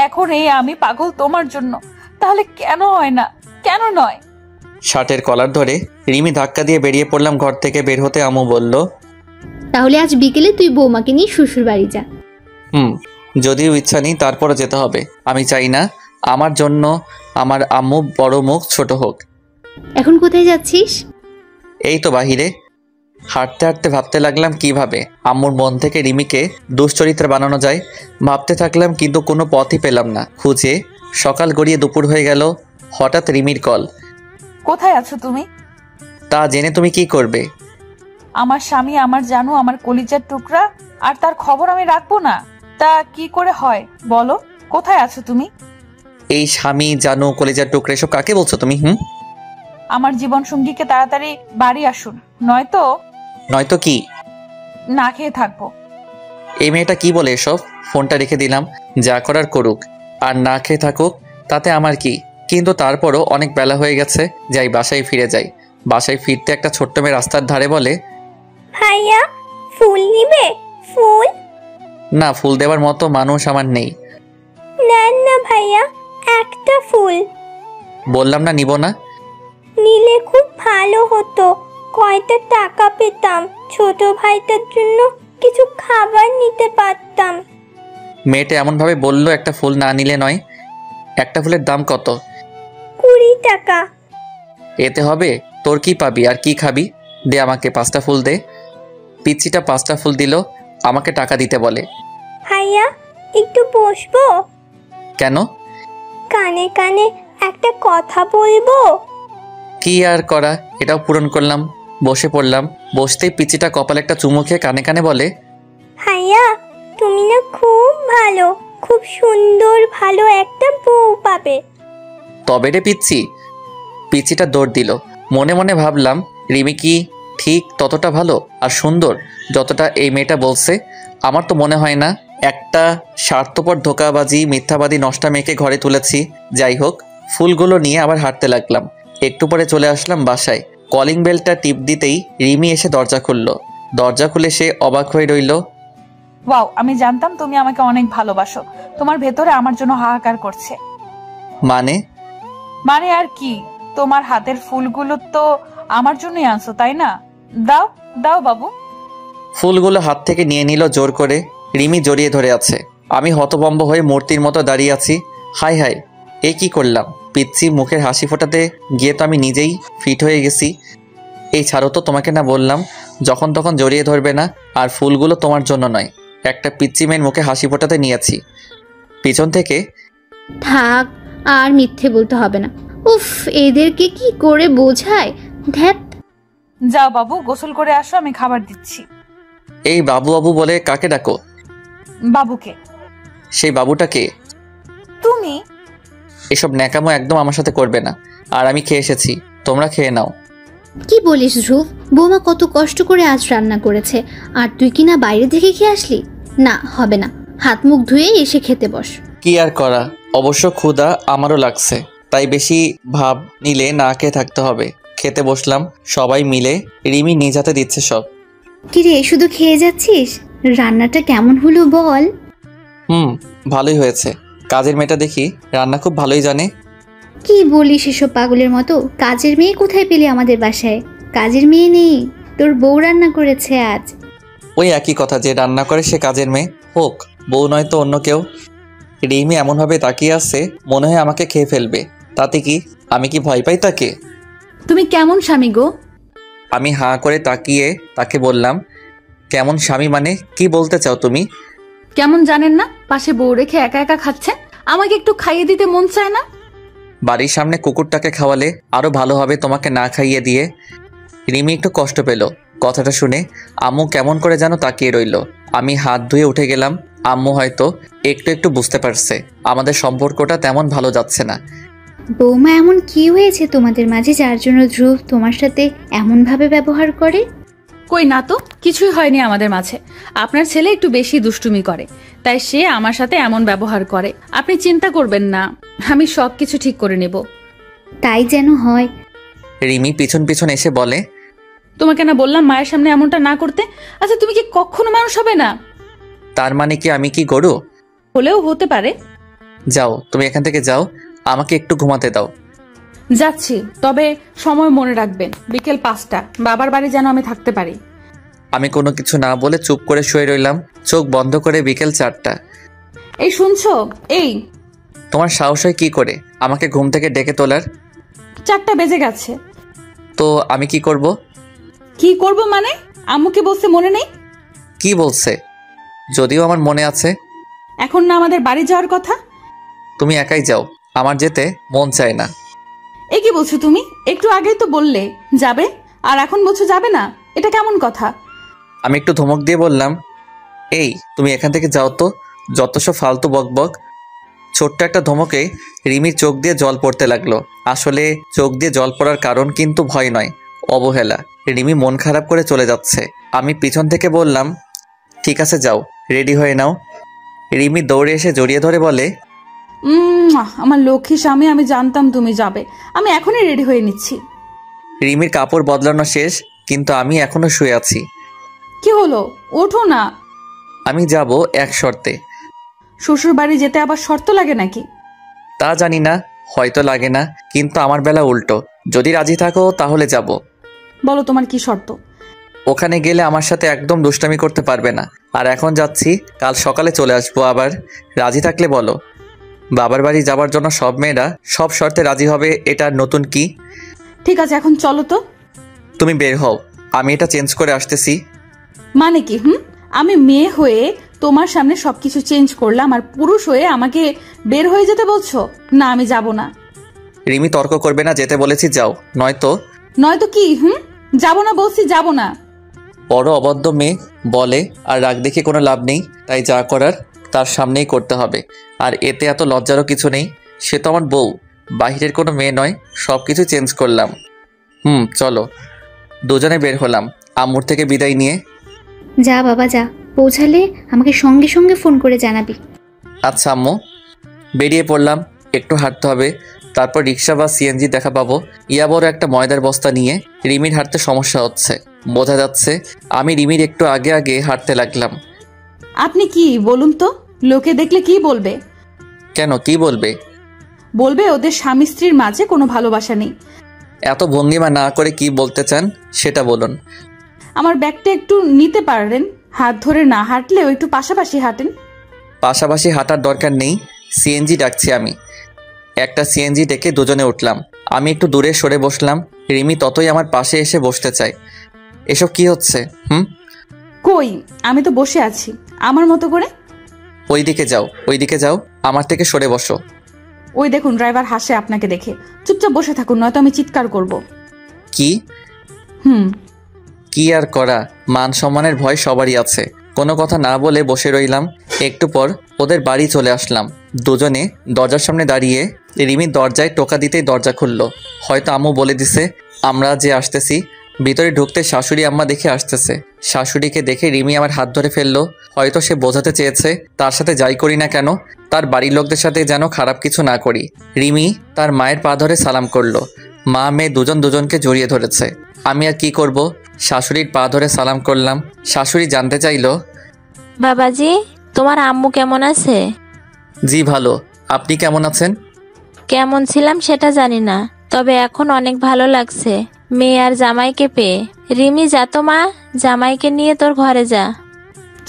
এখন এই আমি পাগল তোমার জন্য। তাহলে কেন হয় না? কেন নয়? শার্টের কলার ধরে রিমি ধাক্কা দিয়ে বেরিয়ে পড়লাম ঘর থেকে। বের হতে আম্মু বলল, তাহলে আজ বিকেলে তুই বৌমাকে নিয়ে শ্বশুর বাড়ি যা। যদিও ইচ্ছা নেই, তারপরও যেতে হবে। আমি চাই না আমার জন্য আমার আম্মু বড় মুখ ছোট হোক। এখন কোথায় যাচ্ছিস? এই তো বাহিরে হাঁটতে হাঁটতে ভাবতে লাগলাম কিভাবে আম্মুর মন থেকে রিমিকে দুশ্চরিত্র বানানো যায়। ভাবতে থাকলাম, কিন্তু কোনো পথই পেলাম না। খুঁজে সকাল গড়িয়ে দুপুর হয়ে গেল। হঠাৎ রিমির কল। কোথায় আছো তুমি? তা জেনে তুমি কি করবে? আমার স্বামী, আমার জানু, আমার কলিজার টুকরা, আর তার খবর আমি রাখবো না? তা কি করে হয় বলো? কোথায় আছো তুমি? এই স্বামী, জানু, কলেজার টুকরা এসব কাকে বলছো তুমি? আমার জীবন সঙ্গীকে তাড়াতাড়ি বাড়ি আসুন, নয়তো কি? না খেয়ে থাকবো। এই মেয়েটা কি বলে এসব? ফোনটা রেখে দিলাম, যা করার করুক, আর না খেয়ে থাকুক, তাতে আমার কি? কিন্তু তারপরও অনেক বেলা হয়ে গেছে, যাই বাসায় ফিরে যাই। বাসায় ফিরতে একটা ছোট্ট মেয়ে রাস্তার ধারে বলে, ভাইয়া ফুল নিবে? ফুল? না, ফুল দেওয়ার মতো মানুষ আমার নেই। নেন না ভাইয়া, একটা ফুল। বললাম না নিব না। নিলে খুব ভালো হতো, কয়টা টাকা পেতাম, ছোট ভাইটার জন্য কিছু খাবার নিতে পারতাম। মেয়েটা এমনভাবে বলল, একটা ফুল না নিলে নয়। একটা ফুলের দাম কত? 20 টাকা। এতে হবে? তোর কি পাবি আর কি খাবি? দে আমাকে 5টা ফুল দে। পিচ্চিটা 5টা ফুল দিল, আমাকে টাকা দিতে বলে। ভাইয়া একটু বসবো? কেন? কানে কানে একটা কথা বলবো। কি আর করা, এটাও পূরণ করলাম। বসে পড়লাম। বসতেই পিচ্চিটা কপালে একটা চুমু খেয়ে কানে কানে বলে, ভাইয়া তুমি না খুব ভালো, খুব সুন্দর ভালো একটা বউ পাবে। তবে রে পিচ্চি। পিচ্চিটা দৌড় দিল। মনে মনে ভাবলাম, রিমি কি ঠিক ততটা ভালো আর সুন্দর যতটা এই মেয়েটা বলছে? আমার তো মনে হয় না। একটা স্বার্থপর ধোকাবাজি মিথ্যাবাদী নষ্টা মেয়েকে ঘরে তুলেছি। যাই হোক, ফুলগুলো নিয়ে আবার হাঁটতে লাগলাম। একটু পরে চলে আসলাম বাসায়। কলিং বেলটা টিপ দিতেই রিমি এসে দরজা খুলল। দরজা খুলে সে অবাক হয়ে রইল। ওয়াও, আমি জানতাম তুমি আমাকে অনেক ভালোবাসো। তোমার ভেতরে আমার জন্য হাহাকার করছে। মানে আর কি? তোমার হাতের ফুলগুলো তো আমার জন্যই আনছো, তাই না? দাও দাও বাবু। ফুলগুলো হাত থেকে নিয়ে নিল জোর করে। রিমি জড়িয়ে ধরে আছে। আমি হতভম্ব হয়ে মূর্তির মতো দাঁড়িয়ে আছি। হাই হাই, এ কি করলাম? পিচ্ছি মুখের হাসি ফোটাতে গিয়ে তো আমি নিজেই ফিট হয়ে গেছি। এই ছাড়ো তো, তোমাকে না বললাম যখন তখন জড়িয়ে ধরবে না। আর ফুলগুলো তোমার জন্য নয়, একটা পিচ্ছি মেয়ের মুখে হাসি ফোটাতে নিয়েছি। পিছন থেকে, থাক, আর মিথ্যে বলতে হবে না। উফ, এদেরকে কি করে বোঝায়? ধ্যাত। যাও বাবু, গোসল করে আসো, আমি খাবার দিচ্ছি। এই বাবু বাবু বলে কাকে ডাকো? বাবুকে। সেই বাবুটাকে? তুমি। এসব ন্যাকামো একদম আমার সাথে করবে না। আর আমি খেয়ে এসেছি, তোমরা খেয়ে নাও। কি বলিস ধ্রুব? বৌমা কত কষ্ট করে আজ রান্না করেছে, আর তুই কি না বাইরে থেকে খেয়ে আসলি? না, হবে না, হাত মুখ ধুয়ে এসে খেতে বস। কি আর করা, অবশ্য ক্ষুধা আমারও লাগছে, তাই বেশি ভাব নিলে না খেয়ে থাকতে হবে। খেতে বসলাম, সবাই মিলে। রিমি নিজ হাতে দিচ্ছে সব। কিরে, শুধু খেয়ে যাচ্ছিস? রান্নাটা কেমন হলো বল? ভালোই হয়েছে। কাজের মেয়েটা দেখি রান্না খুব ভালোই জানে। কি বলিস এসব পাগলের মতো? কাজের মেয়ে কোথায় পেলি আমাদের বাসায়? কাজের মেয়ে নেই, তোর বউ রান্না করেছে আজ। ওই একই কথা, যে রান্না করে সে কাজের মেয়ে হোক, বউ নয় তো অন্য কেউ। রিমি এমনভাবে তাকিয়ে আছে মনে হয় আমাকে খেয়ে ফেলবে। তাতে কি, আমি কি ভয় পাই তাকে? তুমি কেমন স্বামী গো? আমি হাঁ করে তাকিয়ে তাকে বললাম, কেমন স্বামী মানে কি বলতে চাও তুমি? কেমন জানেন না? পাশে বউ রেখে একা একা খাচ্ছেন, আমাকে একটু খাইয়ে দিতে মন চায় না? বাড়ির সামনে কুকুরটাকে খাওয়ালে আরো ভালো হবে তোমাকে না খাইয়ে দিয়ে। রিমি একটু কষ্ট পেল কথাটা শুনে। আম্মু কেমন করে যেন তাকিয়ে রইল। আমি হাত ধুয়ে উঠে গেলাম। আম্মু হয়তো একটু একটু বুঝতে পারছে আমাদের সম্পর্কটা তেমন ভালো যাচ্ছে না। বৌমা এমন কি হয়েছে তোমাদের মাঝে যার জন্য ধ্রুব তোমার সাথে এমন ভাবে ব্যবহার করে? কই না তো, কিছুই হয়নি আমাদের মাঝে। আপনার ছেলে একটু বেশি দুষ্টুমি করে, তাই সে আমার সাথে এমন ব্যবহার করে। আপনি চিন্তা করবেন না, আমি সবকিছু ঠিক করে নেব। তাই যেন হয়। রিমি পিছন পিছন এসে বলে, তোমাকে না বললাম মায়ের সামনে এমনটা না করতে? আচ্ছা, তুমি কি কখনো মানুষ হবে না? তার মানে কি আমি কি গরু? হলেও হতে পারে। যাও, তুমি এখান থেকে যাও, আমাকে একটু ঘুমাতে দাও। যাচ্ছি, তবে সময় মনে রাখবেন, বিকেল 5টা, বাবার বাড়ি যেন আমি থাকতে পারি। আমি কোনো কিছু না বলে চুপ করে শুয়ে রইলাম, চোখ বন্ধ করে। বিকেল 4টা। এই শুনছো? এই তোমার সাহস হয় কি করে আমাকে ঘুম থেকে ডেকে তোলার? 4টা বেজে গেছে। তো আমি কি করব? কি করব মানে? আম্মুকে বলতে মনে নেই? কি বলছে? যদিও আমার মনে আছে। এখন না আমাদের বাড়ি যাওয়ার কথা? তুমি একাই যাও, আমার যেতে মন চায় না। এ কি বলছো তুমি? একটু আগেই তো বললে যাবে, আর এখন বলছো যাবে না। এটা কেমন কথা? আমি একটু ধমক দিয়ে বললাম, এই তুমি এখান থেকে যাও তো, যত সব ফালতু বকবক। ছোট্ট একটা ধমকে রিমির চোখ দিয়ে জল পড়তে লাগলো। আসলে চোখ দিয়ে জল পড়ার কারণ কিন্তু ভয় নয়, অবহেলা। রিমি মন খারাপ করে চলে যাচ্ছে। আমি পিছন থেকে বললাম, ঠিক আছে যাও, রেডি হয়ে নাও। রিমি দৌড়ে এসে জড়িয়ে ধরে বলে, আমার লক্ষ্মী স্বামী, আমি জানতাম তুমি যাবে, আমি এখনই রেডি হয়ে নিচ্ছি। রিমির কাপড় বদলানো শেষ, কিন্তু আমি এখনো শুয়ে আছি। কি হলো? ওঠো না। আমি যাব এক শর্তে। শ্বশুর বাড়ি যেতে আবার শর্ত লাগে নাকি? তা জানি না, হয়তো লাগে না, কিন্তু আমার বেলা উল্টো। যদি রাজি থাকো তাহলে যাব। বলো তোমার কি শর্ত? ওখানে গেলে আমার সাথে একদম দুষ্টামি করতে পারবে না। আর এখন যাচ্ছি, কাল সকালে চলে আসবো আবার। রাজি থাকলে বলো। বাবার বাড়ি যাবার জন্য সব মেয়েরা সব শর্তে রাজি হবে, এটা নতুন কি? ঠিক আছে, এখন চলো তো। তুমি বের হও, আমি এটা চেঞ্জ করে আসতেছি। মানে কি? আমি মেয়ে হয়ে তোমার সামনে সবকিছু চেঞ্জ করলাম, আর পুরুষ হয়ে আমাকে বের হয়ে যেতে বলছো? না, আমি যাব না। রিমি তর্ক করবে না, যেতে বলেছি যাও, নয়তো কি? যাব না বলছি, যাব না। বড় অবদ্ধ মেয়ে বলে, আর রাগ দেখে কোনো লাভ নেই, তাই যা করার তার সামনেই করতে হবে। আর এতে এত লজ্জারও কিছু নেই, সে তো আমার বউ, বাহিরের কোনো মেয়ে নয়। সব কিছু চেঞ্জ করলাম। চলো। দুজনে বের হলাম আম্মুর থেকে বিদায় নিয়ে। যা বাবা যা, পৌঁছালে আমাকে সঙ্গে সঙ্গে ফোন করে জানাবি। আচ্ছা আম্মু। বেরিয়ে পড়লাম, একটু হাঁটতে হবে, তারপর রিক্সা বা সিএনজি দেখা পাবো। ইয়া বড় একটা ময়দার বস্তা নিয়ে রিমির হাঁটতে সমস্যা হচ্ছে, বোঝা যাচ্ছে। আমি রিমির একটু আগে আগে হাঁটতে লাগলাম। আপনি কি বলুন তো, লোকে দেখলে কি বলবে? কেন, কি বলবে? বলবে ওদের স্বামী স্ত্রীর মাঝে কোনো ভালোবাসা নেই। এত ভঙ্গিমা না করে কি বলতে চান সেটা বলুন। আমার ব্যাগটা একটু নিতে পারলেন? হাত ধরে না হাঁটলেও একটু পাশাপাশি হাঁটেন। পাশাপাশি হাঁটার দরকার নেই, সিএনজি ডাকছি আমি। একটা সিএনজি ডেকে দুজনে উঠলাম। আমি একটু দূরে সরে বসলাম, রিমি ততই আমার পাশে এসে বসতে চায়। এসব কি হচ্ছে? কই, আমি তো বসে আছি আমার মতো করে। ওইদিকে যাও, ওইদিকে যাও, আমার থেকে সরে বসো। ওই দেখুন, ড্রাইভার হাসে আপনাকে দেখে। চুপচাপ বসে থাকুন, নয়তো আমি চিৎকার করব। কি? কি আর করা, মান সম্মানের ভয় সবারই আছে। কোনো কথা না বলে বসে রইলাম। একটু পর ওদের বাড়ি চলে আসলাম। দুজনে দরজার সামনে দাঁড়িয়ে রিমির দরজায় টোকা দিতেই দরজা খুললো। হয়তো আম্মু বলে দিছে আমরা যে আসতেছি। ভিতরে ঢুকতে শাশুড়ি আম্মা দেখে আসতেছে। শাশুড়িকে দেখে রিমি আমার হাত ধরে ফেললো। হয়তো সে বোঝাতে চেয়েছে তার সাথে যাই করি না কেন, তার বাড়ির লোকদের সাথে যেন খারাপ কিছু না করি। রিমি তার মায়ের পা ধরে সালাম করলো। মা মেয়ে দুজন দুজনকে জড়িয়ে ধরেছে। আমি আর কি করব, শাশুড়ির পা ধরে সালাম করলাম। শাশুড়ি জানতে চাইলো, বাবাজি, তোমার আম্মু কেমন আছে? জি ভালো, আপনি কেমন আছেন? কেমন ছিলাম সেটা জানি না, তবে এখন অনেক ভালো লাগছে মেয়ে আর জামাইকে পেয়ে। রিমি, যা তো মা, জামাইকে নিয়ে তোর ঘরে যা।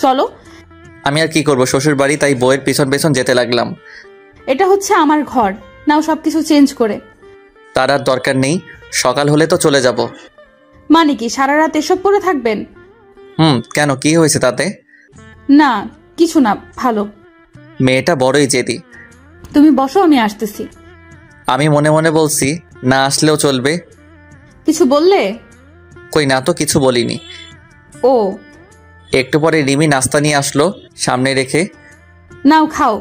চলো। আমি আর কি করব, শ্বশুর বাড়ি, তাই বউয়ের পিছন পেছন যেতে লাগলাম। এটা হচ্ছে আমার ঘর, নাও সবকিছু চেঞ্জ করে। তার আর দরকার নেই, সকাল হলে তো চলে যাব। মানে কি সারা রাত এসব পরে থাকবেন? কেন, কি হয়েছে তাতে? না কিছু না, ভালো। মেয়েটা বড়ই জেদি। তুমি বসো, আমি আসতেছি। আমি মনে মনে বলছি না আসলেও চলবে। কিছু বললে? কই না তো, কিছু বলিনি। ও। একটু পরে রিমি নাস্তা নিয়ে আসলো সামনে রেখে। নাও খাও।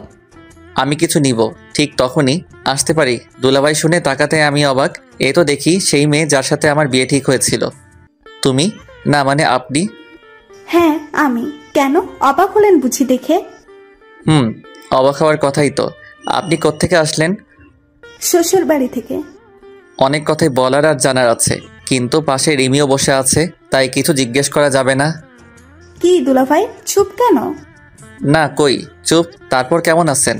আমি কিছু নিব, ঠিক তখনই আসতে পারি দুলাভাই শুনে তাকাতে আমি অবাক। এ তো দেখি সেই মেয়ে যার সাথে আমার বিয়ে ঠিক হয়েছিল। তুমি না, মানে আপনি? হ্যাঁ আমি। কেন অবাক হলেন বুঝি দেখে? অবাক হওয়ার কথাই তো। আপনি কোত্থেকে আসলেন? শ্বশুর বাড়ি থেকে। অনেক কথাই বলার আর জানার আছে, কিন্তু পাশে রিমিও বসে আছে, তাই কিছু জিজ্ঞেস করা যাবে না। কি দুলাভাই, চুপ কেন? না কই চুপ। তারপর কেমন আছেন?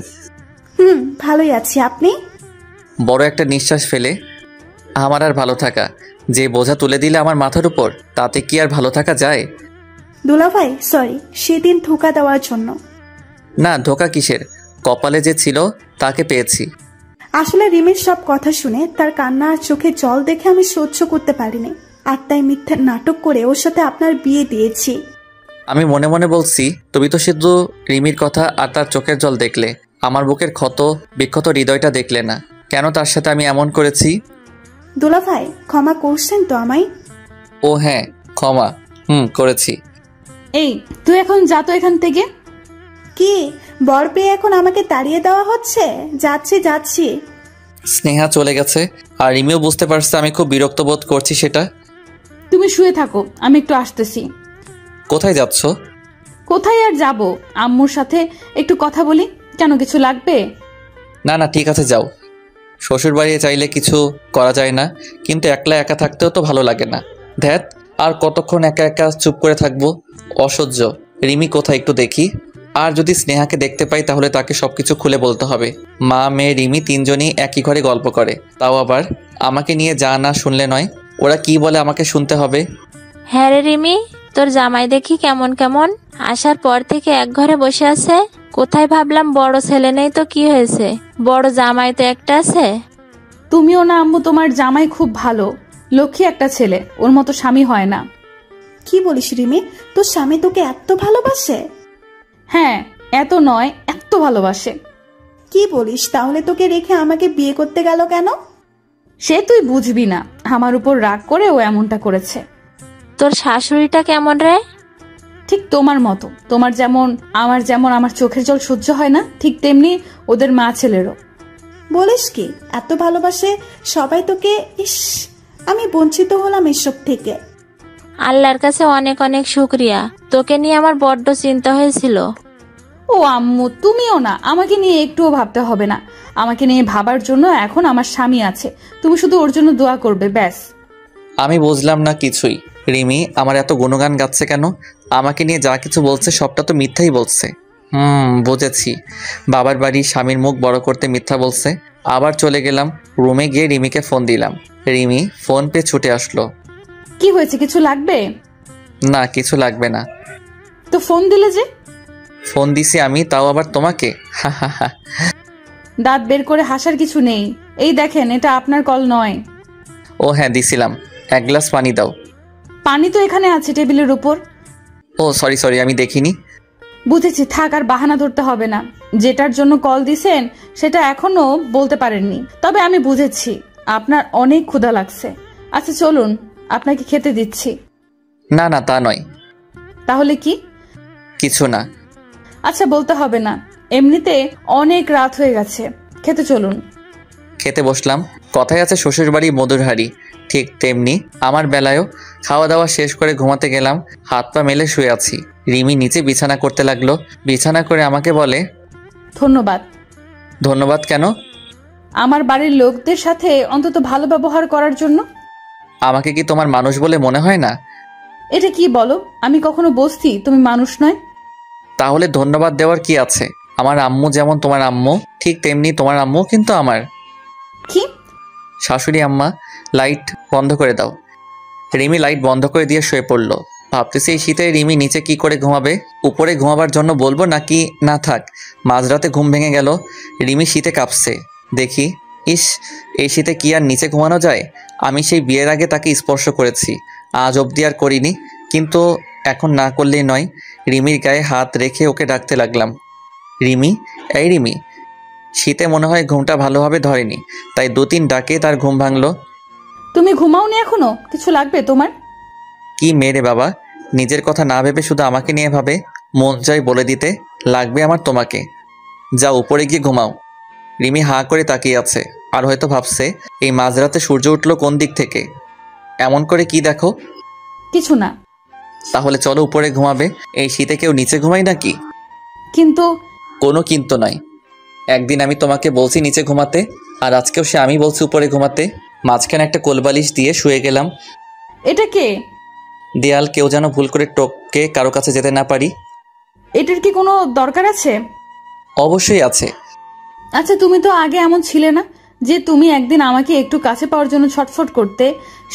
ভালোই আছি, আপনি? বড় একটা নিঃশ্বাস ফেলে, আমার আর ভালো থাকা, যে বোঝা তুলে দিলে আমার মাথার উপর, তাতে কি আর ভালো থাকা যায়? দুলাভাই সরি, সেদিন ধোকা দেওয়ার জন্য। না ধোকা কিসের, কপালে যে ছিল তাকে পেয়েছি। আসলে রিমির সব কথা শুনে তার কান্না আর চোখে জল দেখে আমি সহ্য করতে পারিনি, আর তাই মিথ্যা নাটক করে ওর সাথে আপনার বিয়ে দিয়েছি। আমি মনে মনে বলছি, তুমি তো শুধু রিমির কথা আর তার চোখের জল দেখলে, আমার বুকের ক্ষত বিক্ষত হৃদয়টা দেখলে না। কেন তার সাথে আমি এমন করেছি? দুলাভাই ক্ষমা করছেন তো আমায়? ও হ্যাঁ, ক্ষমা করেছি। এই তুই এখন যা তো এখান থেকে। কি বর পেয়ে এখন আমাকে তাড়িয়ে দেওয়া হচ্ছে? যাচ্ছি যাচ্ছি। স্নেহা চলে গেছে, আর রিমিও বুঝতে পারছে আমি খুব বিরক্ত বোধ করছি সেটা। তুমি শুয়ে থাকো, আমি একটু আসতেছি। কোথায় যাচ্ছ? কোথায় আর যাব, আম্মুর সাথে একটু কথা বলি। কেন, কিছু লাগবে? না না ঠিক আছে, যাও। শ্বশুর বাড়ি চাইলে কিছু করা যায় না, কিন্তু একলা একা থাকতেও তো ভালো লাগে না। ধ্যাত, আর কতক্ষণ একা একা চুপ করে থাকবো, অসহ্য। রিমি কোথায় একটু দেখি, আর যদি স্নেহাকে দেখতে পাই তাহলে তাকে সবকিছু খুলে বলতে হবে। মা মেয়ে রিমি তিনজনই একই ঘরে গল্প করে, তাও আবার আমাকে নিয়ে যা না শুনলে নয়। ওরা কি বলে আমাকে শুনতে হবে। হ্যাঁ রে রিমি, তোর জামাই দেখি কেমন কেমন, আসার পর থেকে এক ঘরে বসে আছে। কোথায় ভাবলাম বড় ছেলে নেই তো কি হয়েছে, বড় জামাই তো একটা আছে। তুমিও না আম্মু, তোমার জামাই খুব ভালো, লক্ষ্মী একটা ছেলে, ওর মতো স্বামী হয় না। কি বলিস রিমি, তোর স্বামী তোকে এত ভালোবাসে? হ্যাঁ, এত নয়, এত ভালোবাসে। কি বলিস, তাহলে তোকে রেখে আমাকে বিয়ে করতে গেল কেন? সে তুই বুঝবি না, আমার উপর রাগ করে ও এমনটা করেছে। তোর শাশুড়িটা কেমন রে? ঠিক তোমার মতো, তোমার যেমন আমার চোখের জল সহ্য হয় না, ঠিক তেমনি ওদের মা ছেলেরও। বলিস কি, এত ভালোবাসে সবাই তোকে? ইস, আমি বঞ্চিত হলাম এসব থেকে। আল্লাহর কাছে অনেক অনেক শুক্রিয়া, তোকে নিয়ে আমার বড্ড চিন্তা হয়েছিল। ও আম্মু, তুমিও না, আমাকে নিয়ে একটুও ভাবতে হবে না। আমাকে নিয়ে ভাবার জন্য এখন আমার স্বামী আছে, তুমি শুধু ওর জন্য দোয়া করবে, ব্যাস। আমি বুঝলাম না কিছুই। রিমি আমার এত গুণগান গাচ্ছে কেন? আমাকে নিয়ে যা কিছু বলছে সবটা তো মিথ্যাই বলছে। বুঝেছি, বাবার বাড়ি স্বামীর মুখ বড় করতে মিথ্যা বলছে। আবার চলে গেলাম রুমে, গিয়ে রিমিকে ফোন দিলাম। রিমি ফোন পেয়ে ছুটে আসলো। কি হয়েছে, কিছু লাগবে? না কিছু লাগবে না। তো ফোন দিলে যে? ফোন দিছি আমি, তাও আবার তোমাকে? দাঁত বের করে হাসার কিছু নেই। এই দেখেন, এটা আপনার কল নয়। ও হ্যাঁ দিছিলাম, এক গ্লাস পানি দাও। পানি তো এখানে আছে টেবিলের উপর। ও সরি, আমি দেখিনি। বুঝেছি, থাক, আর বাহানা ধরতে হবে না। যেটার জন্য কল দিছেন সেটা এখনো বলতে পারেননি, তবে আমি বুঝেছি আপনার অনেক ক্ষুধা লাগছে। আচ্ছা চলুন, আপনাকে খেতে দিচ্ছি। না তা নয়। তাহলে কি? কিছু না। আচ্ছা বলতে হবে না, এমনিতে অনেক রাত হয়ে গেছে, খেতে চলুন। খেতে বসলাম। কথায় আছে শ্বশুর বাড়ি মধুর হাঁড়ি, ঠিক তেমনি আমার বেলায়ও খাওয়া দাওয়া শেষ করে ঘুমাতে গেলাম। হাত পা মেলে শুয়ে আছি। রিমি নিচে বিছানা করতে লাগলো। বিছানা করে আমাকে বলে, ধন্যবাদ। ধন্যবাদ কেন? আমার বাড়ির লোকদের সাথে অন্তত ভালো ব্যবহার করার জন্য। আমাকে কি তোমার মানুষ বলে মনে হয় না? এটা কি বলো? আমি কখনো বসছি তুমি মানুষ নয়? তাহলে ধন্যবাদ দেওয়ার কি আছে? আমার আম্মু যেমন তোমার আম্মু, ঠিক তেমনি তোমার আম্মু কিন্তু আমার। কি? শাশুড়ি আম্মা, লাইট বন্ধ করে দাও। রিমি লাইট বন্ধ করে দিয়ে শুয়ে পড়লো। ভাবতেছি এই শীতে রিমি নিচে কি করে ঘুমাবে। উপরে ঘুমাবার জন্য বলবো নাকি না থাক। মাঝরাতে ঘুম ভেঙে গেল। রিমি শীতে কাঁপছে। দেখি, ইস, এই শীতে কি আর নিচে ঘুমানো যায়? আমি সেই বিয়ের আগে তাকে স্পর্শ করেছি, আজ অবধি আর করিনি, কিন্তু এখন না করলেই নয়। রিমির গায়ে হাত রেখে ওকে ডাকতে লাগলাম, রিমি, এই রিমি। শীতে মনে হয় ঘুমটা ভালোভাবে ধরেনি, তাই 2-3 ডাকে তার ঘুম ভাঙলো। তুমি ঘুমাওনি এখনো? কিছু লাগবে তোমার? কি মেরে বাবা, নিজের কথা না ভেবে শুধু আমাকে নিয়ে ভাবে। মন চাই বলে দিতে, লাগবে আমার তোমাকে। যা উপরে গিয়ে ঘুমাও। রিমি হাঁ করে তাকিয়ে আছে, আর হয়তো ভাবছে এই মাঝরাতে সূর্য উঠলো কোন দিক থেকে। এমন করে কি দেখো? কিছু না। তাহলে চলো উপরে ঘুমাবে। এই শীতে কেউ নিচে ঘুমায় নাকি? কিন্তু কোনো কিন্তু নয়। একদিন আমি তোমাকে বলছি নিচে ঘুমাতে, আর আজকেও সে আমি বলছি উপরে ঘুমাতে। মাঝখানে একটা কোলবালিশ দিয়ে শুয়ে গেলাম। এটা কে? দেয়াল, কেউ যেন ভুল করে টপকে কারো কাছে যেতে না পারি। এটার কি কোনো দরকার আছে? অবশ্যই আছে। আচ্ছা, তুমি তো আগে এমন ছিলে না যে তুমি একদিন আমাকে একটু কাছে পাওয়ার জন্য ছটফট করতে।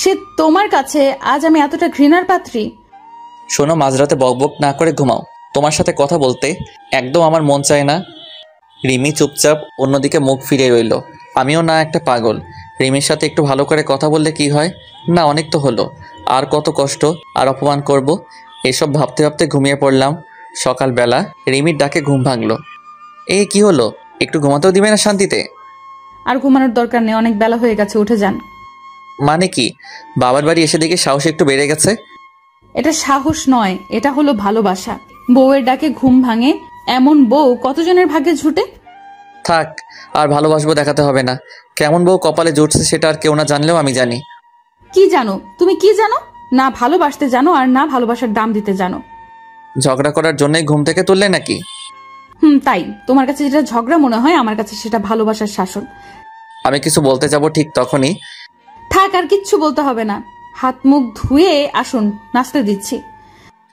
সে তোমার কাছে আজ আমি এতটা ঘৃণার পাত্রী? শোনো, মাঝরাতে বকবক না করে ঘুমাও। তোমার সাথে কথা বলতে একদম আমার মন চায় না। রিমি চুপচাপ অন্যদিকে মুখ ফিরে রইল। আমিও না একটা পাগল। রিমির সাথে একটু ভালো করে কথা বললে কি হয়? না, অনেক তো হলো। আর কত কষ্ট, আর অপমান করব? এসব ভাবতে ভাবতে ঘুমিয়ে পড়লাম। সকালবেলা রিমির ডাকে ঘুম ভাঙলো। এই কি হলো? একটু ঘুমাতেও দিবে না শান্তিতে? আর ঘুমানোর দরকার নেই, অনেক বেলা হয়ে গেছে, উঠে যান। মানে কি? বাবার বাড়ি এসে দেখি সাহস একটু বেড়ে গেছে। এটা সাহস নয়, এটা হলো ভালোবাসা। বউয়ের ডাকে ঘুম ভাঙে এমন বউ কতজনের ভাগ্যে জুটে। থাক, আর ভালোবাসবো দেখাতে হবে না। কেমন বউ কপালে জুটছে সেটা আর কেউ না জানলেও আমি জানি। কি জানো? তুমি কি জানো? না ভালোবাসতে জানো, আর না ভালোবাসার দাম দিতে জানো। ঝগড়া করার জন্যই ঘুম থেকে তুললে নাকি? তাই তোমার কাছে যেটা ঝগড়া মনে হয়, আমার কাছে সেটা ভালোবাসার শাসন। আমি কিছু বলতে যাব ঠিক তখনই। থাক, আর কিচ্ছু বলতে হবে না। হাত মুখ ধুয়ে আসুন, নাস্তা দিচ্ছি।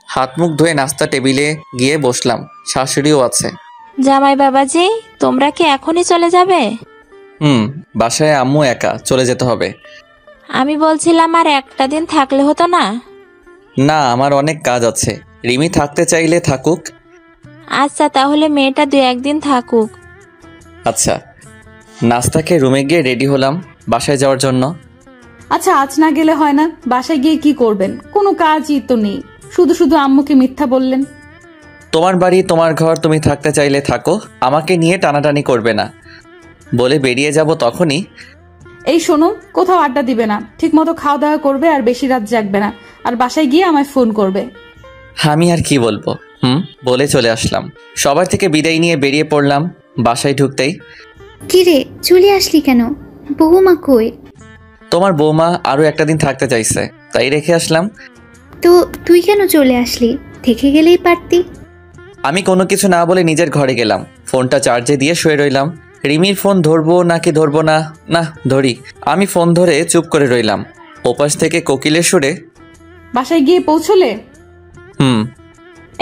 হাত মুখ ধুয়ে নাস্তা টেবিলে গিয়ে বসলাম। শাশুড়িও আছে। জামাই বাবাজি, তোমরা কি এখনই চলে যাবে? বাসায় আম্মু একা, চলে যেতে হবে। আমি বলছিলাম আর একটা দিন থাকলে হতো না? না, আমার অনেক কাজ আছে। রিমি থাকতে চাইলে থাকুক। আচ্ছা, তাহলে মেয়েটা 2-1 দিন থাকুক। আচ্ছা। নাস্তা খেয়ে রুমে গিয়ে রেডি হলাম বাসায় যাওয়ার জন্য। আচ্ছা, আজ না গেলে হয় না? বাসায় গিয়ে কি করবেন? কোনো কাজই তো নেই, শুধু শুধু আম্মুকে মিথ্যা বললেন। তোমার বাড়ি, তোমার ঘর, তুমি থাকতে চাইলে থাকো, আমাকে নিয়ে টানাটানি করবে না বলে বেরিয়ে যাব। তখনই এই শোনো, কোথাও আড্ডা দিবে না, ঠিক মতো খাওয়া দাওয়া করবে, আর বেশি রাত জাগবে না, আর বাসায় গিয়ে আমায় ফোন করবে। আমি আর কি বলবো, বলে চলে আসলাম। সবার থেকে বিদায় নিয়ে বেরিয়ে পড়লাম। বাসায় ঢুকতেই, কিরে চলে আসলি কেন? বৌমা কই? তোমার বৌমা আরো একটা দিন থাকতে চাইছে, তাই রেখে আসলাম। তো তুই কেন চলে আসলি? থেকে গেলেই পারতি। আমি কোনো কিছু না বলে নিজের ঘরে গেলাম। ফোনটা চার্জে দিয়ে শুয়ে রইলাম। রিমির ফোন ধরবো নাকি ধরবো না, না ধরি। আমি ফোন ধরে চুপ করে রইলাম। ওপাশ থেকে কোকিলের সুরে, বাসায় গিয়ে পৌঁছলে?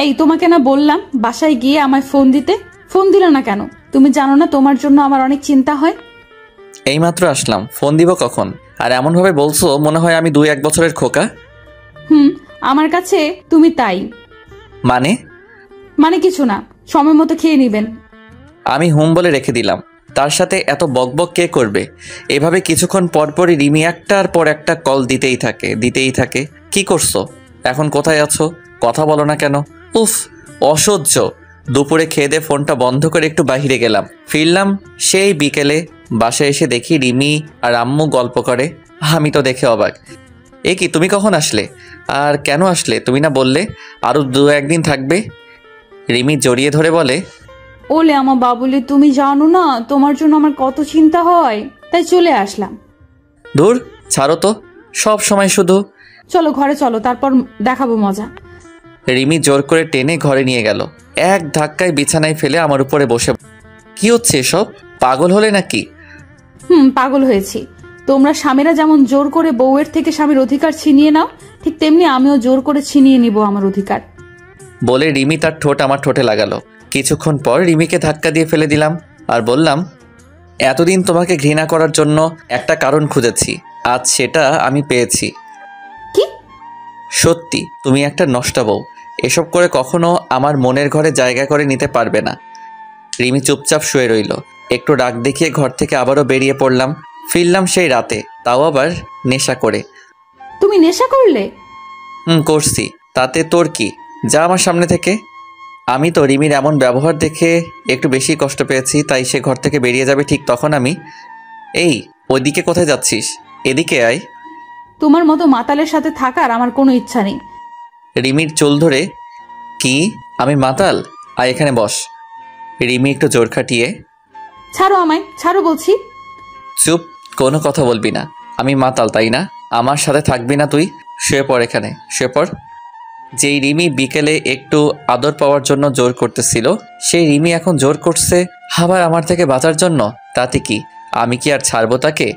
এই তোমাকে না বললাম বাসায় গিয়ে আমায় ফোন দিতে? ফোন দিল না কেন? তুমি জানো না তোমার জন্য আমার অনেক চিন্তা হয়? এইমাত্র আসলাম, ফোন দিব কখন? আর এমন ভাবে বলছো মনে হয় আমি 2-1 বছরের খোকা। আমার কাছে তুমি তাই। মানে কিছু না, সময় মতো খেয়ে নিবেন। আমি বলে রেখে দিলাম। তার সাথে এত বকবক কে করবে? এভাবে কিছুক্ষণ পরপরই রিমি একটার পর একটা কল দিতেই থাকে। কি করছো এখন? কোথায় আছো? কথা বলো না কেন? উফ, অসহ্য। দুপুরে খেয়ে দিয়ে ফোনটা বন্ধ করে একটু বাইরে গেলাম। ফিরলাম সেই বিকেলে। বাসায় এসে দেখি রিমি আর আম্মু গল্প করে। আমি তো দেখে অবাক। এ কি, তুমি কখন আসলে? আর কেন আসলে? তুমি না বললে আরো 2-1 দিন থাকবে? রিমি জড়িয়ে ধরে বলে, ওলে আমার বাবুলে, তুমি জানো না তোমার জন্য আমার কত চিন্তা হয়, তাই চলে আসলাম। ধুর ছাড়ো তো, সব সময় শুধু। চলো ঘরে চলো, তারপর দেখাবো মজা। রিমি জোর করে টেনে ঘরে নিয়ে গেল। এক ধাক্কায় বিছানায় ফেলে আমার উপরে বসে। কি হচ্ছে এসব? পাগল হলে নাকি? পাগল হয়েছি। তোমরা স্বামীরা যেমন জোর করে বউয়ের থেকে স্বামীর অধিকার ছিনিয়ে নাও, ঠিক তেমনি আমিও জোর করে ছিনিয়ে নিব আমার অধিকার। বলে রিমি তার ঠোঁট আমার ঠোঁটে লাগালো। কিছুক্ষণ পর রিমিকে ধাক্কা দিয়ে ফেলে দিলাম আর বললাম, এতদিন তোমাকে ঘৃণা করার জন্য একটা কারণ খুঁজেছি, আজ সেটা আমি পেয়েছি। কি? সত্যি তুমি একটা নষ্টা বউ। এসব করে কখনো আমার মনের ঘরে জায়গা করে নিতে পারবে না। রিমি চুপচাপ শুয়ে রইল। একটু রাগ দেখিয়ে ঘর থেকে আবারও বেরিয়ে পড়লাম। ফিরলাম সেই রাতে, তাও আবার নেশা করে। তুমি নেশা করলে? করছি, তাতে তোর কি? যা আমার সামনে থেকে। আমি তো রিমির এমন ব্যবহার দেখে একটু বেশি কষ্ট পেয়েছি, তাই সে ঘর থেকে বেরিয়ে যাবে ঠিক তখন আমি, এই ওইদিকে কোথায় যাচ্ছিস, এদিকে আয়। তোমার মতো মাতালের সাথে থাকার আমার কোনো ইচ্ছা নেই। রিমির চুল ধরে, কি আমি মাতাল? আয় এখানে বস। রিমি একটু জোর খাটিয়ে, ছাড়ো আমায়, ছাড়ো বলছি। চুপ, কোনো কথা বলবি না। আমি মাতাল তাই না? আমার সাথে থাকবি না তুই? শুয়ে পড় এখানে, শুয়ে পড়। যেই রিমি বিকেলে একটু আদর পাওয়ার জন্য জোর করতেছিল, সেই রিমি এখন জোর করছে আবার আমার থেকে বাঁচার জন্য। তাতে কি আমি কি আর ছাড়বো তাকে?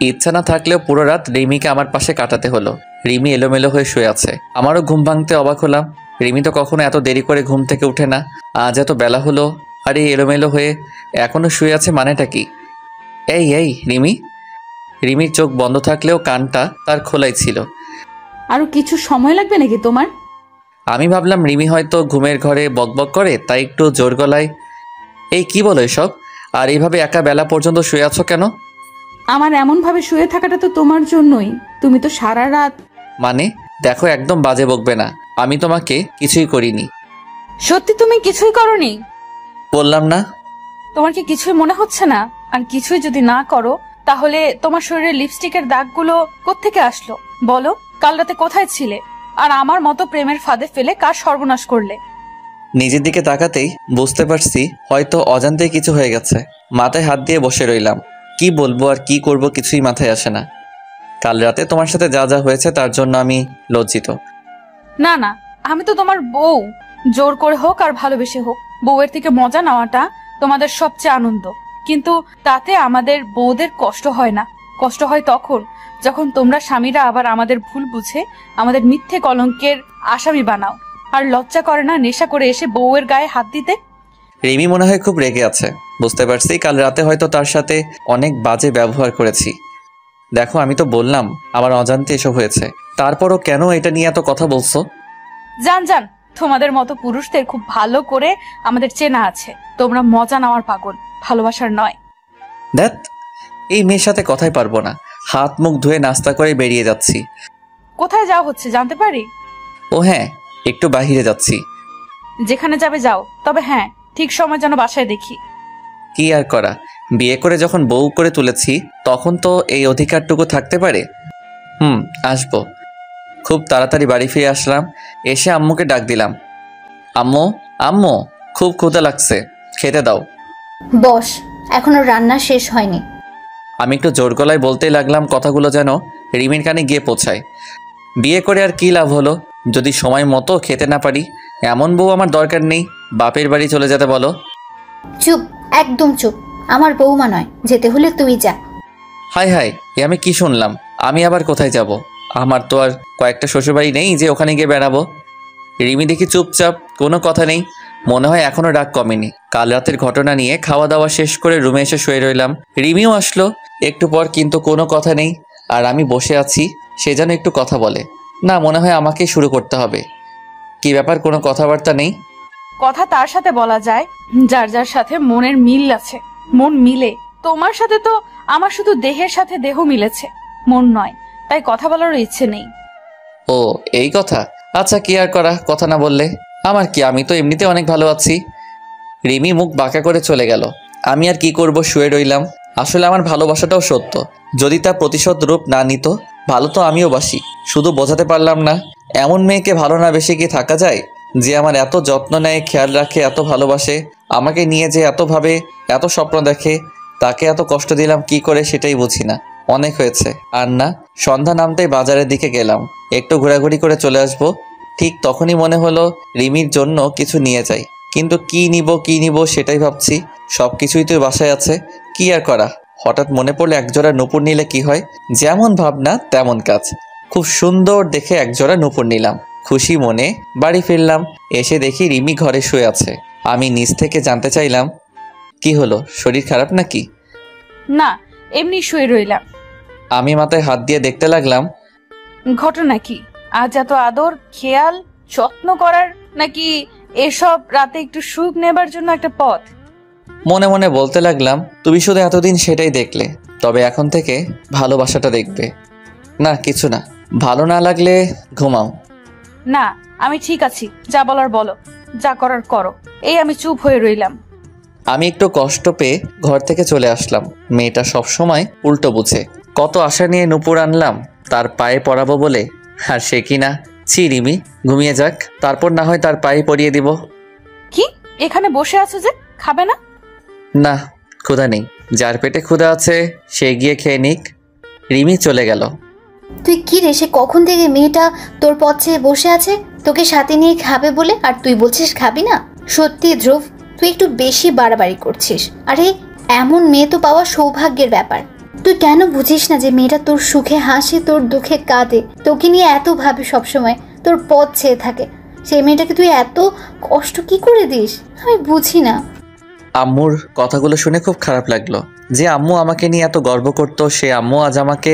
ইচ্ছা না থাকলেও পুরো রাত রিমিকে আমার পাশে কাটাতে হলো। রিমি এলোমেলো হয়ে শুয়ে আছে। আমারও ঘুম ভাঙতে অবাক হলাম। রিমি তো কখনো এত দেরি করে ঘুম থেকে উঠে না। আজ এত বেলা হলো আর এই এলোমেলো হয়ে এখনো শুয়ে আছে, মানেটা কি? এই এই রিমি। রিমির চোখ বন্ধ থাকলেও কানটা তার খোলাই ছিল। আরো কিছু সময় লাগবে নাকি তোমার? আমি ভাবলাম রিমি হয়তো ঘুমের ঘরে বকবক করে, তাই একটু জোর গলায়, এই কি বলো এসব? আর এইভাবে একা বেলা পর্যন্ত শুয়ে আছো কেন? আমার এমন ভাবে শুয়ে থাকাটা তো তোমার জন্যই। তুমি তো সারা রাত। মানে দেখো, একদম বাজে বকবে না। আমি তোমাকে কিছুই করিনি। সত্যি তুমি কিছুই করনি? বললাম না। তোমার কি কিছুই মনে হচ্ছে না? আর কিছুই যদি না করো, তাহলে তোমার শরীরে লিপস্টিকের দাগগুলো কোত্থেকে আসলো বলো? কাল রাতে কোথায় ছিলে? আর আমার মতো প্রেমের ফাঁদে ফেলে কার সর্বনাশ করলে? নিজের দিকে তাকাতেই বুঝতে পারছি হয়তো অজান্তেই কিছু হয়ে গেছে। মাথায় হাত দিয়ে বসে রইলাম। কি বলবো আর কি করব কিছুই মাথায় আসে না। কাল রাতে তোমার সাথে যা যা হয়েছে তার জন্য আমি লজ্জিত। না না, আমি তো তোমার বউ। জোর করে হোক আর ভালোবেসে হোক, বউয়ের থেকে মজা নেওয়াটা তোমাদের সবচেয়ে আনন্দ। কিন্তু তাতে আমাদের বউদের কষ্ট হয় না। কষ্ট হয় তখন যখন তোমরা স্বামীরা আবার আমাদের ভুল বুঝে আমাদের মিথ্যে কলঙ্কের আসামি বানাও। আর লজ্জা করে না নেশা করে এসে বউয়ের গায়ে হাত দিতে? রিমি মনে হয় খুব রেগে আছে। বুঝতে পারছি কাল রাতে হয়তো তার সাথে অনেক বাজে ব্যবহার করেছি। দেখো আমি তো বললাম আমার অজান্তে এসব হয়েছে, তারপরও কেন এটা নিয়ে এত কথা বলছো? জান জান, তোমাদের মতো পুরুষদের খুব ভালো করে আমাদের চেনা আছে। তোমরা মজা নেওয়ার পাগল, ভালোবাসার নয়। দেখ, এই মেয়ের সাথে কথাই পারবো না। হাত মুখ ধুয়ে নাস্তা করে বেরিয়ে যাচ্ছি। কোথায় যাওয়া হচ্ছে জানতে পারি? ও হ্যাঁ, একটু বাহিরে যাচ্ছি। যেখানে যাবে যাও, তবে হ্যাঁ, ঠিক সময় যেন বাসায় দেখি। কি আর করা, বিয়ে করে যখন বউ করে তুলেছি তখন তো এই অধিকারটুকু থাকতে পারে। আসবো। খুব তাড়াতাড়ি বাড়ি ফিরে আসলাম। এসে আম্মুকে ডাক দিলাম, আম্মু আম্মু খুব ক্ষুধা লাগছে, খেতে দাও। বস, এখনো রান্না শেষ হয়নি। আমি একটু জোর গলায় বলতেই লাগলাম কথাগুলো যেন রিমির কানে গিয়ে পৌঁছায়। বিয়ে করে আর কি লাভ হলো যদি সময় মতো খেতে না পারি? এমন বউ আমার দরকার নেই। বাপের বাড়ি চলে যেতে বলো। চুপ, একদম চুপ। আমার বৌমা নয়, যেতে হলে তুই যা। হাই হাই, এ আমি কি শুনলাম? আমি আবার কোথায় যাব? আমার তো আর কয়েকটা শ্বশুরবাড়ি নেই যে ওখানে গিয়ে বেড়াবো। রিমি দেখি চুপচাপ, কোনো কথা নেই। মনে হয় এখনো রাগ কমেনি। কাল রাতের ঘটনা নিয়ে খাওয়া দাওয়া শেষ করে রুমে এসে শুয়ে রইলাম। রিমিও আসলো একটু পর, কিন্তু কোনো কথা নেই। আর আমি বসে আছি, সে যেন একটু কথা বলে। না, মনে হয় আমাকেই শুরু করতে হবে। কি ব্যাপার, কোনো কথাবার্তা নেই? কথা তার সাথে বলা যায় যার যার সাথে মনের মিল আছে। মন মিলে। তোমার সাথে তো আমার শুধু দেহের সাথে দেহ মিলেছে, মন নয়। তাই কথা বলারও ইচ্ছে নেই। ও এই কথা। আচ্ছা, কি আর করা, কথা না বললে আমার কি, আমি তো এমনিতে অনেক ভালো আছি। রিমি মুখ বাঁকা করে চলে গেল। আমি আর কি করব, শুয়ে রইলাম। আসলে আমার ভালোবাসাটাও সত্য। যদি তা প্রতিশোধ রূপ না নিত, ভালো তো আমিও বাসি, শুধু বোঝাতে পারলাম না। এমন মেয়েকে ভালো না বেশি কি থাকা যায়? যে আমার এত যত্ন নেয়, খেয়াল রাখে, এত ভালোবাসে, আমাকে নিয়ে যে এত ভাবে, এত স্বপ্ন দেখে, তাকে এত কষ্ট দিলাম কি করে সেটাই বুঝি না। অনেক হয়েছে। আর না, সন্ধ্যা নামতেই বাজারের দিকে গেলাম, একটু ঘোরাঘুরি করে চলে আসবো। ঠিক তখনই মনে হলো রিমির জন্য কিছু নিয়ে যাই, কিন্তু কি নিব সেটাই ভাবছি। সব কিছুই তো বাসায় আছে, কি আর করা। হঠাৎ মনে পড়লো একজোড়া নূপুর নিলে কি হয়। যেমন ভাবনা তেমন কাজ, খুব সুন্দর দেখে একজোড়া নূপুর নিলাম। খুশি মনে বাড়ি ফিরলাম। এসে দেখি রিমি ঘরে শুয়ে আছে। আমি নিচ থেকে জানতে চাইলাম, কি হলো, শরীর খারাপ নাকি? না, এমনি শুয়ে রইলাম। আমি মাথায় হাত দিয়ে দেখতে লাগলাম। ঘটনা কি? আজ এত আদর, খেয়াল, যত্ন করার, নাকি এসব রাতে একটু সুখ নেবার জন্য একটা পথ? মনে মনে বলতে লাগলাম, তুমি শুধু এতদিন সেটাই দেখলে, তবে এখন থেকে ভালোবাসাটা দেখবে। না কিছু না, ভালো না লাগলে ঘুমাও। না, আমি ঠিক আছি, যা বলার বলো, যা করার করো। এই আমি চুপ হয়ে রইলাম। আমি একটু কষ্ট পেয়ে ঘর থেকে চলে আসলাম। মেয়েটা সবসময় উল্টো বুঝে। কত আশা নিয়ে নূপুর আনলাম তার পায়ে পরাবো বলে, আর সে কিনা ছি রিমি, ঘুমিয়ে যাক, তারপর না হয় তার পায়ে পরিয়ে দিব। কি এখানে বসে আছো যে, খাবে না? না, ক্ষুধা নেই, যার পেটে ক্ষুধা আছে সে গিয়ে খেয়ে নিক। রিমি চলে গেল। তুই কি রে, সে কখন থেকে মেয়েটা তোর পথে বসে আছে তোকে সাথে নিয়ে খাবে বলে, আর তুই বলছিস খাবি না? সত্যি ধ্রুব, তুই একটু বেশি বাড়াবাড়ি করছিস। আরে এমন মেয়ে তো পাওয়া সৌভাগ্যের ব্যাপার। তুই কেন বুঝিস না যে মেয়েটা তোর সুখে হাসে, তোর দুঃখে কাঁদে, তোকে নিয়ে এত ভাবে, সবসময় তোর পথ চেয়ে থাকে। সেই মেয়েটাকে তুই এত কষ্ট কি করে দিস, আমি বুঝি না। আম্মুর কথাগুলো শুনে খুব খারাপ লাগলো। যে আম্মু আমাকে নিয়ে এত গর্ব করতো, সে আম্মু আজ আমাকে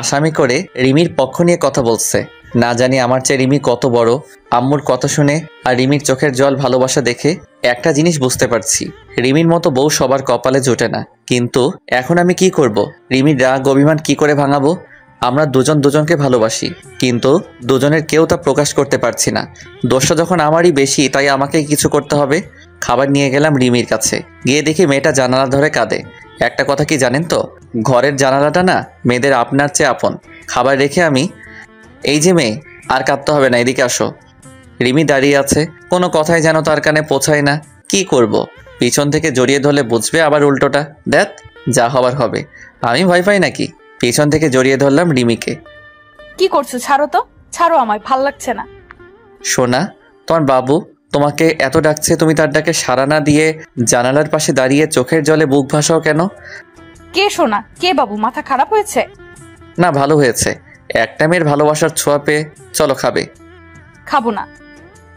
আসামি করে রিমির পক্ষ নিয়ে কথা বলছে। না জানি আমার চেয়ে রিমি কত বড়। আম্মুর কথা শুনে আর রিমির চোখের জল ভালোবাসা দেখে একটা জিনিস বুঝতে পারছি, রিমির মতো বউ সবার কপালে জোটে না। কিন্তু এখন আমি কি করব? রিমির রাগ অভিমান কি করে ভাঙাবো? আমরা দুজন দুজনকে ভালোবাসি, কিন্তু দুজনের কেউ তা প্রকাশ করতে পারছি না। দোষটা যখন আমারই বেশি, তাই আমাকেই কিছু করতে হবে। খাবার নিয়ে গেলাম রিমির কাছে, গিয়ে দেখি মেয়েটা জানালা ধরে কাঁদে। একটা কথা কি জানেন তো, ঘরের জানালাটা না মেয়েদের আপনার চেয়ে আপন। খাবার রেখে আমি, এই যে মেয়ে, আর কাঁদতে হবে না, এদিকে আসো। রিমি দাঁড়িয়ে আছে, কোনো কথাই যেন তার কানে পৌঁছায় না। কি করব? পিছন থেকে জড়িয়ে ধরলে বুঝবে, আবার উল্টোটা। দেখ, যা হবার হবে। আমি ভয় পাই নাকি? পিছন থেকে জড়িয়ে ধরলাম রিমিকে। কি করছো? ছাড়ো তো, ছাড়ো, আমায় ভাল লাগছে না। সোনা, তোমার বাবু তোমাকে এত ডাকছে, তুমি তার ডাকে সাড়া না দিয়ে জানালার পাশে দাঁড়িয়ে চোখের জলে বুক ভাসাও কেন? কে শোনা? কে বাবু? মাথা খারাপ হয়েছে? না, ভালো হয়েছে। একটা মেয়ের ভালোবাসার ছোঁয়া পেয়ে। চলো, খাবে? খাবো না।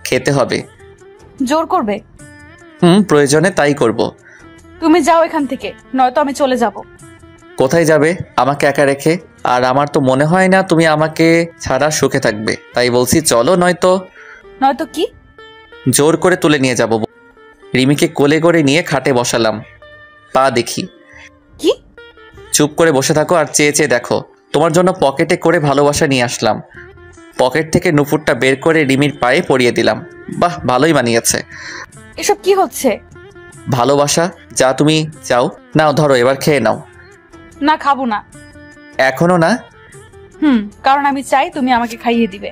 খেতে হবে। জোর করবে? প্রয়োজনে তাই করব। তুমি যাও এখান থেকে, নয়তো আমি চলে যাব। কোথায় যাবে আমাকে একা রেখে? আর আমার তো মনে হয় না তুমি আমাকে ছাড়া সুখে থাকবে, তাই বলছি চলো, নয়তো। নয়তো কি? জোর করে তুলে নিয়ে যাব। রিমিকে কোলে করে নিয়ে খাটে বসালাম। পা দেখি। কি? চুপ করে বসে থাকো আর চেয়ে চেয়ে দেখো। তোমার জন্য পকেটে করে ভালোবাসা নিয়ে আসলাম। পকেট থেকে নুপুরটা বের করে রিমির পায়ে পরিয়ে দিলাম। বাহ, ভালোই মানিয়েছে। এসব কি হচ্ছে? ভালোবাসা, যা তুমি চাও। নাও, ধরো, এবার খেয়ে নাও। না, খাবো না। এখনো না? কারণ আমি চাই তুমি আমাকে খাইয়ে দিবে।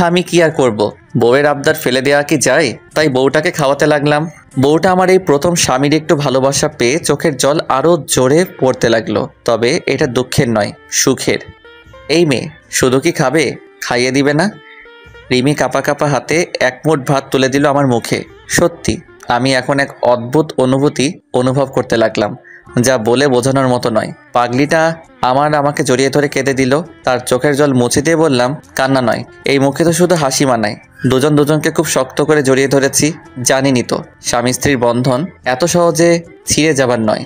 আমি কি আর করব? বউয়ের আবদার ফেলে দেওয়া কি যায়? তাই বউটাকে খাওয়াতে লাগলাম। বউটা আমার এই প্রথম স্বামীর একটু ভালোবাসা পেয়ে চোখের জল আরো জোরে পড়তে লাগলো। তবে এটা দুঃখের নয়, সুখের। এই মেয়ে শুধু কি খাবে, খাইয়ে দিবে না? রিমি কাপা কাপা হাতে এক মুঠ ভাত তুলে দিল আমার মুখে। সত্যি আমি এখন এক অদ্ভুত অনুভূতি অনুভব করতে লাগলাম, যা বলে বোঝানোর মতো নয়। পাগলিটা আমাকে জড়িয়ে ধরে কেঁদে দিল। তার চোখের জল মুছে দিয়ে বললাম, কান্না নয়, এই মুখে তো শুধু হাসি মানায়। দুজন দুজনকে খুব শক্ত করে জড়িয়ে ধরেছি। জানিনি তো স্বামী স্ত্রীর বন্ধন এত সহজে ছিঁড়ে যাবার নয়।